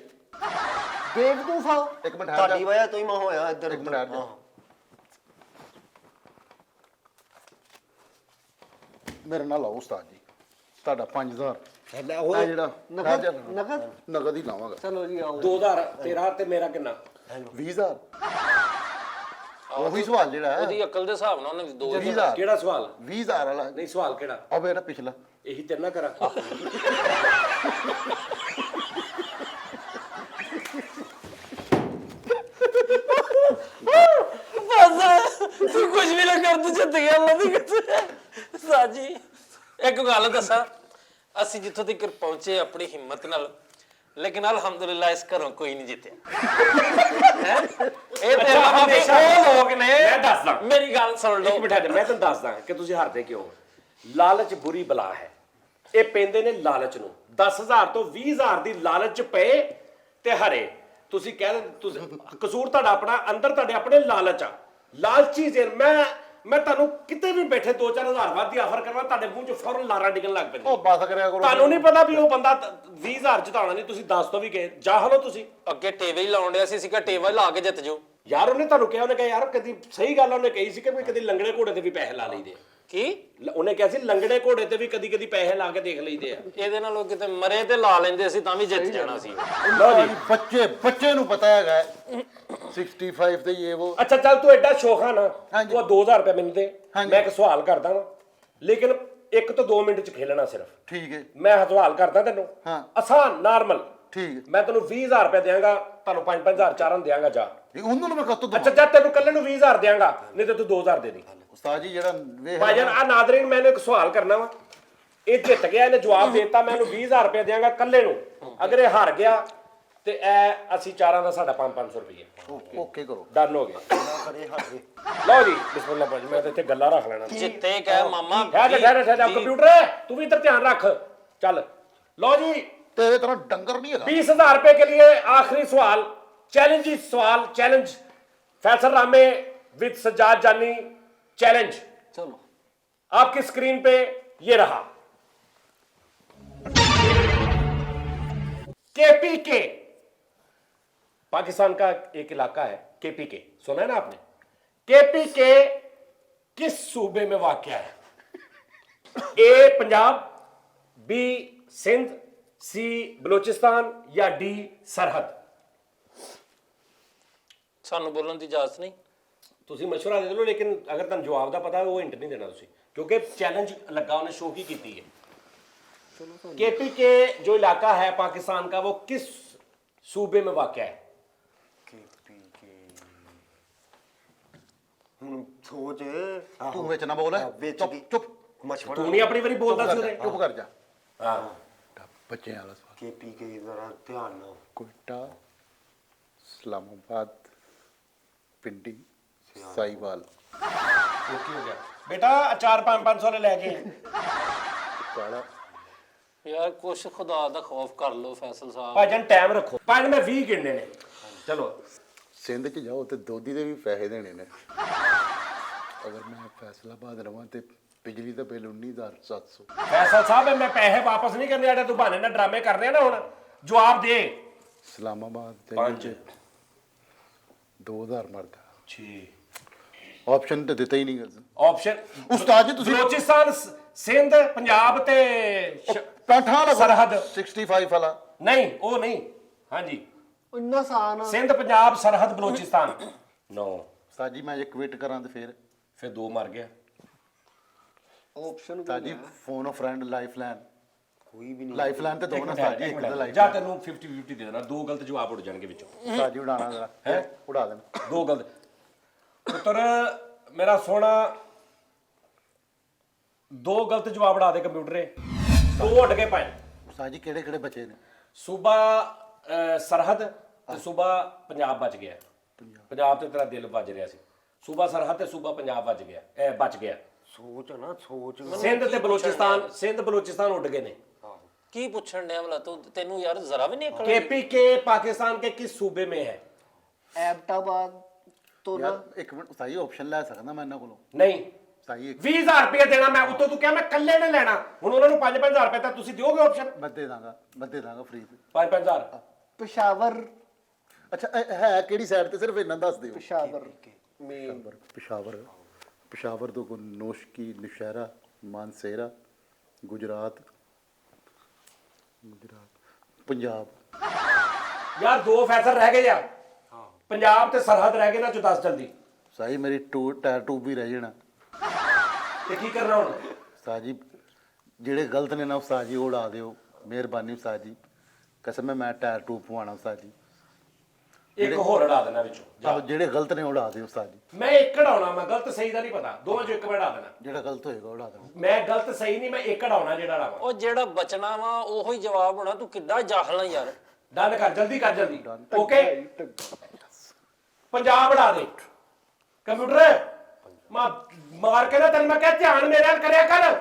ਬੇਵਕੂਫ ਆ ਇੱਕ ਮਿੰਟ ਠਹਿਰ ਤੁਹਾਡੀ ਜਾ ਵਜ੍ਹਾ ਤੋਂ ਹੀ ਮੈਂ ਹੋਇਆ ਇੱਧਰ ਇੱਕ ਮਿੰਟ ਠਹਿਰ ਜਾ। ਮੇਰੇ ਨਾਲ ਲਾਓ ਉਸਤਾਦ ਜੀ ਤੁਹਾਡਾ 5000 ਉਹ ਆ ਜਿਹੜਾ ਨਗਦ ਠਹਿਰ ਜਾ। ਨਗਦ ਨਗਦ ਹੀ ਲਾਵਾਂਗਾ ਚਲੋ ਜੀ ਆਓ 2000 ਤੇਰਾ ਤੇ ਮੇਰਾ ਕਿੰਨਾ? 20000 ਉਹੀ ਸਵਾਲ ਜਿਹੜਾ ਹੈ ਉਹਦੀ ਅਕਲ ਦੇ ਹਿਸਾਬ ਨਾਲ ਉਹਨੇ 20000 ਕਿਹੜਾ ਸਵਾਲ? 20000 ਵਾਲਾ ਨਹੀਂ ਸਵਾਲ ਕਿਹੜਾ? ਆ ਮੇਰਾ ਪਿਛਲਾ ਇਹੀ ਤੇਰੇ ਨਾਲ ਕਰਾਂ। ਤੂੰ ਕੁਝ ਵੀ ਨਾ ਕਰ ਤੂੰ ਜਿੱਤ ਗਿਆ ਅੱਲਾ ਦੀ ਕਸਮ ਸਾਜੀ ਇੱਕ ਗੱਲ ਦੱਸਾਂ ਅਸੀਂ ਜਿੱਥੋਂ ਤੱਕ ਪਹੁੰਚੇ ਆਪਣੀ ਹਿੰਮਤ ਨਾਲ ਲੇਕਿਨ ਅਲਹਮਦੁਲਿਲਾ ਇਸ ਘਰੋਂ ਕੋਈ ਨਹੀਂ ਜਿੱਤਿਆ ਇਹ ਤੇ ਹਮੇਸ਼ਾ ਉਹ ਲੋਕ ਨੇ ਮੈਂ ਦੱਸਦਾ ਮੇਰੀ ਗੱਲ ਸੁਣ ਇੱਕ ਲਓ ਮਿੰਟ ਮੈਂ ਤੁਹਾਨੂੰ ਦੱਸਦਾ ਕਿ ਤੁਸੀਂ ਹਾਰਦੇ ਕਿਉਂ। ਲਾਲਚ ਬੁਰੀ ਬਲਾ ਹੈ। ਇਹ ਪੈਂਦੇ ਨੇ ਲਾਲਚ ਨੂੰ 10000 ਤੋਂ 20000 ਦੀ ਲਾਲਚ ਪਏ ਤੇ ਹਰੇ। ਤੁਸੀਂ ਕਹਿ ਤੁਸੀਂ ਕਸੂਰ ਤੁਹਾਡਾ ਆਪਣਾ ਅੰਦਰ ਤੁਹਾਡੇ ਆਪਣੇ ਲਾਲਚ ਆ। ਲਾਲਚੀ ਜੇ ਮੈਂ ਤੁਹਾਨੂੰ ਕਿਤੇ ਵੀ ਬੈਠੇ 2-4000 ਵੱਧ ਦੀ ਆਫਰ ਕਰਵਾ ਤੁਹਾਡੇ ਮੂੰਹ 'ਚ ਫੌਰਨ ਲਾਰਾ ਡਿੱਗਣ ਲੱਗ ਪੈਂਦੇ। ਉਹ ਬਸ ਕਰਿਆ ਕਰੋ ਤੁਹਾਨੂੰ ਨਹੀਂ ਪਤਾ ਵੀ ਉਹ ਬੰਦਾ 20000 ਜਿਤਾਉਣਾ ਨਹੀਂ। ਤੁਸੀਂ 10 ਤੋਂ ਵੀ ਗਏ ਜਾ ਹਲੋ ਤੁਸੀਂ ਅੱਗੇ ਟੇਵੇ ਹੀ ਲਾਉਣ ਡਿਆ ਸੀ ਸੀਗਾ ਟੇਵਾ ਹੀ ਲਾ ਕੇ ਜਿੱਤ ਜਾਓ ਯਾਰ। ਉਹਨੇ ਤੁਹਾਨੂੰ ਕਿਹਾ ਉਹਨੇ ਕਿਹਾ ਯਾਰ ਕਦੀ ਸਹੀ ਗੱਲ ਉਹਨੇ ਕਹੀ ਸੀ ਕਿ ਵੀ ਕਦੀ ਲੰਗੜੇ ਘੋੜੇ ਤੇ ਵੀ ਪੈਸੇ ਲਾ ਲਈਦੇ ਆ। ਕੀ ਉਹਨੇ ਕਿਹਾ ਸੀ ਲੰਗੜੇ ਘੋੜੇ ਤੇ ਵੀ ਕਦੀ ਕਦੀ ਪੈਸੇ ਲਾ ਕੇ ਦੇਖ ਲਈਦੇ ਆ। ਇਹਦੇ ਨਾਲ ਉਹ ਕਿਤੇ ਮਰੇ ਤੇ ਲਾ ਲੈਂਦੇ ਸੀ ਤਾਂ ਵੀ ਜਿੱਤ ਜਾਣਾ ਸੀ ਲਓ ਜੀ ਬੱਚੇ ਨੂੰ ਪਤਾ ਹੈਗਾ 65 ਤੇ ਇਹ ਉਹ ਅੱਛਾ ਚੱਲ ਤੂੰ ਐਡਾ ਸ਼ੋਖਾ ਨਾ ਹਾਂਜੀ। ਤੂੰ 2000 ਰੁਪਏ ਮੈਨੂੰ ਦੇ ਹਾਂਜੀ। ਮੈਂ ਇੱਕ ਸਵਾਲ ਕਰਦਾ ਵਾਂ ਲੇਕਿਨ 1 ਤੋਂ 2 ਮਿੰਟ ਚ ਖੇਲਣਾ ਸਿਰਫ ਠੀਕ ਹੈ ਮੈਂ ਸਵਾਲ ਕਰਦਾ ਤੈਨੂੰ ਹਾਂ। ਆਸਾਨ ਨਾਰਮਲ ਠੀਕ ਹੈ ਮੈਂ ਤੈਨੂੰ 20000 ਰੁਪਏ ਦਿਆਂਗਾ ਤੁਹਾਨੂੰ 5-5000 ਚਾਰਾਂ ਨੂੰ ਦਿਆਂਗਾ ਜਾ ਇਹ ਉਹਨੂੰ ਮੈਂ ਕਦੋਂ ਅੱਛਾ ਜਦ ਤੈਨੂੰ ਕੱਲੇ ਨੂੰ 20000 ਦਿਆਂਗਾ ਨਹੀਂ ਤੇ ਤੂੰ 2000 ਦੇ ਦੇ ਉਸਤਾਦ ਜੀ ਜਿਹੜਾ ਵੇਖ ਭਾਈਜਾਨ ਆ ਨਾਦਰੀਨ ਮੈਨੂੰ ਇੱਕ ਸਵਾਲ ਕਰਨਾ ਵਾ ਇਹ ਜਿੱਤ ਗਿਆ ਇਹਨੇ ਜਵਾਬ ਦੇ ਦਿੱਤਾ ਮੈਂ ਇਹਨੂੰ 20000 ਰੁਪਏ ਦਿਆਂਗਾ ਕੱਲੇ ਨੂੰ ਅਗਰ ਇਹ ਹਾਰ ਗਿਆ ਤੇ ਇਹ ਅਸੀਂ ਚਾਰਾਂ ਦਾ ਸਾਡਾ 500 ਰੁਪਏ ਓਕੇ ਕਰੋ ਡਨ ਹੋ ਗਿਆ ਨਾ ਕਰੇ ਹਾਰੇ ਲਓ ਜੀ ਬਿਸਮਿਲ੍ਲਾ ਭਾਜੀ ਮੈਂ ਤਾਂ ਇੱਥੇ ਗੱਲਾਂ ਰੱਖ ਲੈਣਾ ਜਿੱਤੇ ਕਹਿ ਮਾਮਾ ਠਹਿਰ ਕੰਪਿਊਟਰ ਤੂੰ ਵੀ ਇੱਧਰ ਧਿਆਨ ਰੱਖ ਚੱਲ ਲਓ ਜੀ ਤੇਰੇ ਤਰ੍ਹਾਂ ਡੰਗਰ ਨਹੀਂ ਹੈਗਾ 20000 रुपए के लिए आखिरी सवाल चैलेंज सवाल चैलेंज फैसल रामे विद सज्जाद जानी चैलेंज ਚਲੋ आपकी स्क्रीन पे ये रहा केपीके पाकिस्तान का एक इलाका है केपीके सुना है ना आपने केपीके किस सूबे में वाक़या है ए पंजाब बी सिंध सी बलूचिस्तान या डी सरहद ਸਾਨੂੰ ਬੋਲਣ ਦੀ ਇਜਾਜ਼ਤ ਨਹੀਂ ਤੁਸੀਂ ਮਸ਼ਵਰਾ ਦੇ ਦਿਓ ਲੇਕਿਨ ਅਗਰ ਤੁਹਾਨੂੰ ਜਵਾਬ ਦਾ ਪਤਾ ਉਹ ਹਿੰਟ ਨਹੀਂ ਦੇਣਾ ਤੁਸੀਂ क्योंकि चैलेंज लगा उन्हें शो की है केपी के जो इलाका है पाकिस्तान का वो किस सूबे में वाक़या है ਹੁਣ ਸੋਚ ਤੂੰ ਵਿੱਚ ਨਾ ਬੋਲ ਵਿੱਚ ਚੁੱਪ ਦੀ ਚੁੱਪ ਮਸ਼ਵਰਾ ਤੂੰ ਨਹੀਂ ਆਪਣੀ ਵਾਰੀ ਬੋਲਦਾ ਸੀ ਉਹਦੇ ਚੁੱਪ ਕਰ ਜਾ ਹਾਂ ਬੱਚਿਆਂ ਵਾਲਾ ਸਵਾਲ ਕੇਪੀ ਕੇ ਜ਼ਰਾ ਧਿਆਨ ਨਾਲ ਕੋਇਟਾ ਇਸਲਾਮਾਬਾਦ ਪਿੰਡੀ ਸਾਈਵਾਲ ओके हो गया बेटा 4-500 ले के ਕਾਲਾ ਯਾਰ ਕੁਛ ਖੁਦਾ ਦਾ ਖੌਫ ਕਰ ਲਓ ਫੈਸਲ ਸਾਹਿਬ ਭਾਜਨ ਟਾਈਮ ਰੱਖੋ ਪੰਜ ਮੈਂ 20 ਗਿਣਨੇ ਨੇ ਚਲੋ ਸਿੰਧ ਚ ਜਾਓ ਤੇ ਦੋਦੀ ਦੇ ਵੀ ਪੈਸੇ ਦੇਣੇ ਨੇ ਅਗਰ ਮੈਂ ਫੈਸਲਾਬਾਦ ਰਵਾਂ ਤੇ ਬਿਜਲੀ ਦਾ ਬਿੱਲ 19700 फैसल साहब मैं पैसे वापस नहीं करने आया तू बहाने ना ड्रामे कर रहे हैं ना हुन जवाब दे ਇਸਲਾਮਾਬਾਦ ਦੇ ਪੰਜ। ਵਿੱਚ 2000 ਮਰਦਾ 6 ਆਪਸ਼ਨ ਤੇ ਦਿੱਤਾ ਹੀ ਨਹੀਂ ਗਾ ऑप्शन ਉਸਤਾਦ ਜੀ ਤੁਸੀਂ बलोचिस्तान सिंध पंजाब ते ਪੈਂਠਾ ਵਾਲਾ ਸਰਹੱਦ। 65 ਵਾਲਾ नहीं वो नहीं हाँ जी ਇੰਨਾ ਆਸਾਨ ਆ सिंध पंजाब सरहद बलोचिस्तान 9 ਉਸਤਾਦ ਜੀ ਮੈਂ ਜੇ ਕਵਿਟ ਕਰਾਂ ਤੇ ਫਿਰ 2 मर गया ਆਪਸ਼ਨ ਉਸਤਾਦ ਜੀ ਫੋਨ ਆ ਫਰੈਂਡ ਲਾਈਫ ਲਾਈਨ ਕੋਈ ਵੀ ਨਹੀਂ ਲਾਈਫ ਲਾਈਨ ਤੇ ਦੋ ਨਾ ਉਸਤਾਦ ਜੀ ਇੱਕ ਦਾ ਲਾਈਫ ਜਾ ਤੈਨੂੰ 50-50 ਦੇ ਦੇਣਾ 2 ਗਲਤ ਜਵਾਬ ਉੜ ਜਾਣਗੇ ਵਿੱਚੋਂ ਉਸਤਾਦ ਜੀ ਉਡਾਣਾ ਜਰਾ ਹੈਂ? ਉਡਾ ਦੇਣਾ 2 ਗਲਤ ਪੁੱਤਰ ਮੇਰਾ ਸੋਹਣਾ 2 ਗਲਤ ਜਵਾਬ ਉਡਾ ਦੇ ਕੰਪਿਊਟਰੇ 2 ਉੱਡ ਗਏ ਪੰਜ ਉਸਤਾਦ ਜੀ ਕਿਹੜੇ ਕਿਹੜੇ ਬੱਚੇ ਨੇ ਸੂਬਾ ਸਰਹੱਦ ਤੇ ਸੂਬਾ ਪੰਜਾਬ ਬਚ ਗਿਆ ਪੰਜਾਬ ਤੇ ਤੇਰਾ ਦਿਲ ਵੱਜ ਰਿਹਾ ਸੀ ਸੂਬਾ ਸਰਹੱਦ ਤੇ ਸੂਬਾ ਪੰਜਾਬ ਵੱਜ ਗਿਆ ਇਹ ਬਚ ਗਿਆ ਸੋਚ ਨਾ ਸੋਚ ਸਿੰਧ ਤੇ ਬਲੋਚਿਸਤਾਨ ਉੱਡ ਗਏ ਨੇ ਕੀ ਪੁੱਛਣ ਡਿਆ ਭਲਾ ਤੂੰ ਤੈਨੂੰ ਯਾਰ ਜ਼ਰਾ ਵੀ ਨਹੀਂ ਅਕਲ केपी के पाकिस्तान के किस सूबे में है ਐਬਟਾਬਾਦ ਤੋਂ ਨਾ ਯਾਰ ਇੱਕ ਮਿੰਟ ਉਸਤਾਦ ਜੀ ਆਪਸ਼ਨ ਲੈ ਸਕਦਾ ਮੈਂ ਇਹਨਾਂ ਕੋਲੋਂ नहीं ਉਸਤਾਦ ਜੀ 20000 ਰੁਪਏ ਦੇਣਾ ਮੈਂ ਉਤੋਂ ਤੂੰ ਕਿਹਾ ਮੈਂ ਇਕੱਲੇ ਨੇ ਲੈਣਾ ਹੁਣ ਉਹਨਾਂ ਨੂੰ 5-5000 ਰੁਪਏ ਤਾਂ ਤੁਸੀਂ ਦਿਓਗੇ ਆਪਸ਼ਨ ਮੈਂ ਦੇ ਦਾਂਗਾ ਫ੍ਰੀ 5-5000 ਪਿਸ਼ਾਵਰ ਅੱਛਾ ਇਹ ਹੈ ਕਿਹੜੀ ਸਾਈਡ ਤੇ ਸਿਰਫ ਇਹਨਾਂ ਦੱਸ ਦਿਓ ਪਿਸ਼ਾਵਰ ਪਿਸ਼ਾਵਰ ਤੋਂ ਨੋਸ਼ਕੀ ਨੁਸ਼ਹਿਰਾ ਮਾਨਸੇਰਾ ਗੁਜਰਾਤ ਪੰਜਾਬ ਯਾਰ 2 ਫੈਸਲ ਰਹਿ ਗਏ ਆ ਪੰਜਾਬ ਤੇ ਸਰਹੱਦ ਰਹਿ ਗਏ ਨਾ ਜੋ 10 ਜਲਦੀ ਸਾਈ ਮੇਰੀ ਟਾਇਰ ਟੂਬ ਵੀ ਰਹਿ ਜਾਣਾ ਤੇ ਕੀ ਕਰਨਾ ਹੁਣ ਉਸਤਾਦ ਜੀ ਜਿਹੜੇ ਗਲਤ ਨੇ ਨਾ ਉਸਤਾਦ ਜੀ ਉਹ ਉਡਾ ਦਿਓ ਮਿਹਰਬਾਨੀ ਉਸਤਾਦ ਜੀ ਕਸਮ ਹੈ ਮੈਂ ਟਾਇਰ ਟੂਬ ਪਵਾਉਣਾ ਉਸਤਾਦ ਜੀ ਇੱਕ ਹੋਰ ਉਡਾ ਦੇਣਾ ਵਿੱਚੋਂ ਆਹੋ ਜਿਹੜੇ ਗਲਤ ਨੇ ਉਹ ਉਡਾ ਦਿਓ ਉਸਤਾਦ ਜੀ ਮੈਂ ਇੱਕ ਉਡਾਉਣਾ ਮੈਂ ਗਲਤ ਸਹੀ ਦਾ ਨਹੀਂ ਪਤਾ ਦੋਵਾਂ ਚੋਂ ਇੱਕ ਮੈਂ ਉਡਾ ਦੇਣਾ ਜਿਹੜਾ ਗਲਤ ਹੋਏਗਾ ਉਹ ਉਡਾ ਦੇਣਾ ਮੈਂ ਗਲਤ ਸਹੀ ਨਹੀਂ ਮੈਂ ਇੱਕ ਉਡਾਉਣਾ ਜਿਹੜਾ ਉਡਾਵਾਂ ਉਹ ਜਿਹੜਾ ਬਚਣਾ ਵਾ ਉਹੋ ਹੀ ਜਵਾਬ ਹੋਣਾ ਤੂੰ ਕਿੱਦਾਂ ਜਾਹਲ ਆ ਯਾਰ ਡਨ ਕਰ ਜਲਦੀ ਓਕੇ ਪੰਜਾਬ ਉਡਾ ਦੇ ਕੰਪਿਊਟਰ ਮਾਰ ਕੇ ਨਾ ਤੈਨੂੰ ਮੈਂ ਕਿਹਾ ਧਿਆਨ ਮੇਰੇ ਨਾਲ ਕਰਿਆ ਕਰ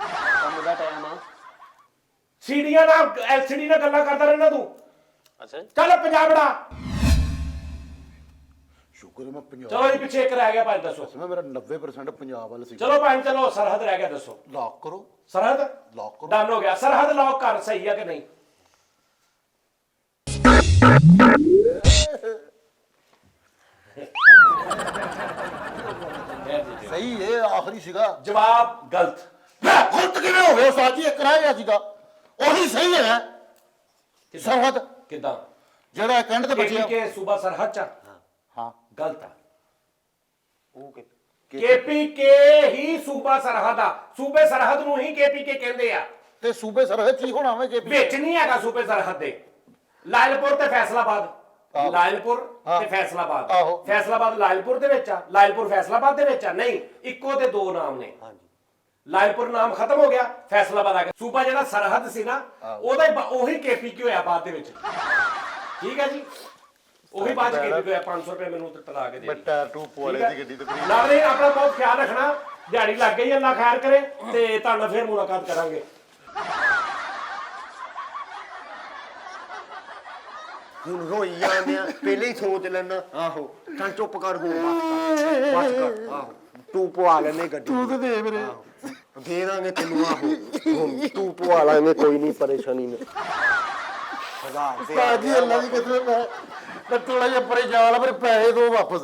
ਕੰਮ ਦਾ ਟਾਈਮ ਆ ਸੀਡੀਆਂ ਨਾਲ ਐਲਸੀਡੀ ਨਾਲ ਗੱਲਾਂ ਕਰਦਾ ਰਹਿਣਾ ਤੂੰ ਅੱਛਾ ਚੱਲ ਪੰਜਾਬ ਉਡਾ ਸ਼ੁਕਰ ਹੈ ਮੈਂ ਪੰਜਾਬ ਚਲੋ ਜੀ ਪਿੱਛੇ ਇੱਕ ਰਹਿ ਗਿਆ ਭਾਈ ਦੱਸੋ ਮੈਂ ਮੇਰਾ 90% ਪੰਜਾਬ ਵਾਲਾ ਸੀ ਚਲੋ ਭਾਈ ਚਲੋ ਸਰਹੱਦ ਰਹਿ ਗਿਆ ਦੱਸੋ ਲੌਕ ਕਰੋ ਸਰਹੱਦ ਲੌਕ ਕਰੋ ਡਨ ਹੋ ਗਿਆ ਸਰਹੱਦ ਲੌਕ ਕਰ ਸਹੀ ਹੈ ਕਿ ਨਹੀਂ ਸਹੀ ਇਹ ਆਖਰੀ ਸੀਗਾ ਜਵਾਬ ਗਲਤ ਹੁਣ ਕਿਵੇਂ ਹੋ ਗਿਆ ਉਸਤਾਦ ਜੀ ਇੱਕ ਰਹਿ ਗਿਆ ਸੀਗਾ ਉਹੀ ਸਹੀ ਹੈ ਸਰਹੱਦ ਕਿਦਾਂ ਜਿਹੜਾ ਕੈਂਟ ਤੇ केपी ਬਚਿਆ के सूबा सरहद चा ਗਲਤ ਆ। ਉਹ ਕਿ ਕੇਪੀਕੇ ਹੀ ਸੂਬਾ ਸਰਹੱਦ ਆ, ਸੂਬੇ ਸਰਹੱਦ ਨੂੰ ਹੀ ਕੇਪੀਕੇ ਕਹਿੰਦੇ ਆ। ਤੇ ਸੂਬੇ ਸਰਹੱਦ ਚ ਹੀ ਹੋਣਾ ਵੇ ਕੇ ਵਿੱਚ ਨਹੀਂ ਹੈਗਾ ਸੂਬੇ ਸਰਹੱਦ ਦੇ। ਲਾਇਲਪੁਰ ਤੇ ਫੈਸਲਾਬਾਦ, ਲਾਇਲਪੁਰ ਤੇ ਫੈਸਲਾਬਾਦ, ਆਹੋ। ਫੈਸਲਾਬਾਦ ਲਾਇਲਪੁਰ ਦੇ ਵਿੱਚ ਆ, ਲਾਇਲਪੁਰ ਫੈਸਲਾਬਾਦ ਦੇ ਵਿੱਚ ਆ। ਨਹੀਂ, ਇੱਕੋ ਦੇ ਦੋ ਨਾਮ ਨੇ। ਹਾਂਜੀ ਲਾਇਲਪੁਰ ਨਾਮ ਖਤਮ ਹੋ ਗਿਆ, ਫੈਸਲਾਬਾਦ ਆ ਗਿਆ। ਸੂਬਾ ਜਿਹੜਾ ਸਰਹੱਦ ਸੀ ਨਾ ਉਹਦਾ ਹੀ ਉਹੀ ਕੇਪੀਕੇ ਹੋਇਆ ਬਾਅਦ ਦੇ ਵਿੱਚ। ਠੀਕ ਹੈ ਜੀ, ਉਹੀ ਬਾਅਦ ਚ ਕੇਪੀਕੇ ਹੋਇਆ। 500 ਰੁਪਏ ਮੈਨੂੰ ਤੇ ਤਲਾ ਕੇ ਦੇ ਦਿਓ। ਟਾਇਰ ਟੂਪ ਵਾਲੇ ਠੀਕ ਹੈ? ਦੀ ਗੱਡੀ ਤੇ ਖਰੀਦ। ਲਵਲੀ ਆਪਣਾ ਬਹੁਤ ਖਿਆਲ ਰੱਖਣਾ, ਦਿਹਾੜੀ ਲੱਗ ਗਈ, ਅੱਲਾ ਖੈਰ ਕਰੇ ਤੇ ਤੁਹਾਨੂੰ ਫਿਰ ਮੁਲਾਕਾਤ ਕਰਾਂਗੇ। ਹੁਣ ਰੋਈ ਜਾਂਦੇ ਆ, ਪਹਿਲੇ ਹੀ ਸੋਚ ਲੈਣਾ। ਆਹੋ ਤਾਂ ਚੁੱਪ ਕਰ, ਹੁਣ ਬਸ ਕਰ। ਆਹੋ ਤੂੰ ਪਵਾ ਲੈਨੇ ਗੱਡੀ, ਤੂੰ ਤੇ ਦੇ ਮੇਰੇ। ਦੇ ਦਾਂਗੇ ਤੈਨੂੰ। ਆਹੋ ਹੁਣ ਤੂੰ ਪਵਾ ਲਾਂਗੇ, ਕੋਈ ਨਹੀਂ, ਪਰੇਸ਼ਾਨੀ ਨਹੀਂ। ਹਜ਼ਾਰ ਤੇ ਭਾਜੀ ਅੱਲਾ ਦੀ ਕਸਮ, ਮੈਂ ਥੋੜਾ ਜਿਹਾ ਪਰੇ ਜਾ ਲਾ, ਪਰ ਪੈਸੇ ਦੋ ਵਾਪਸ।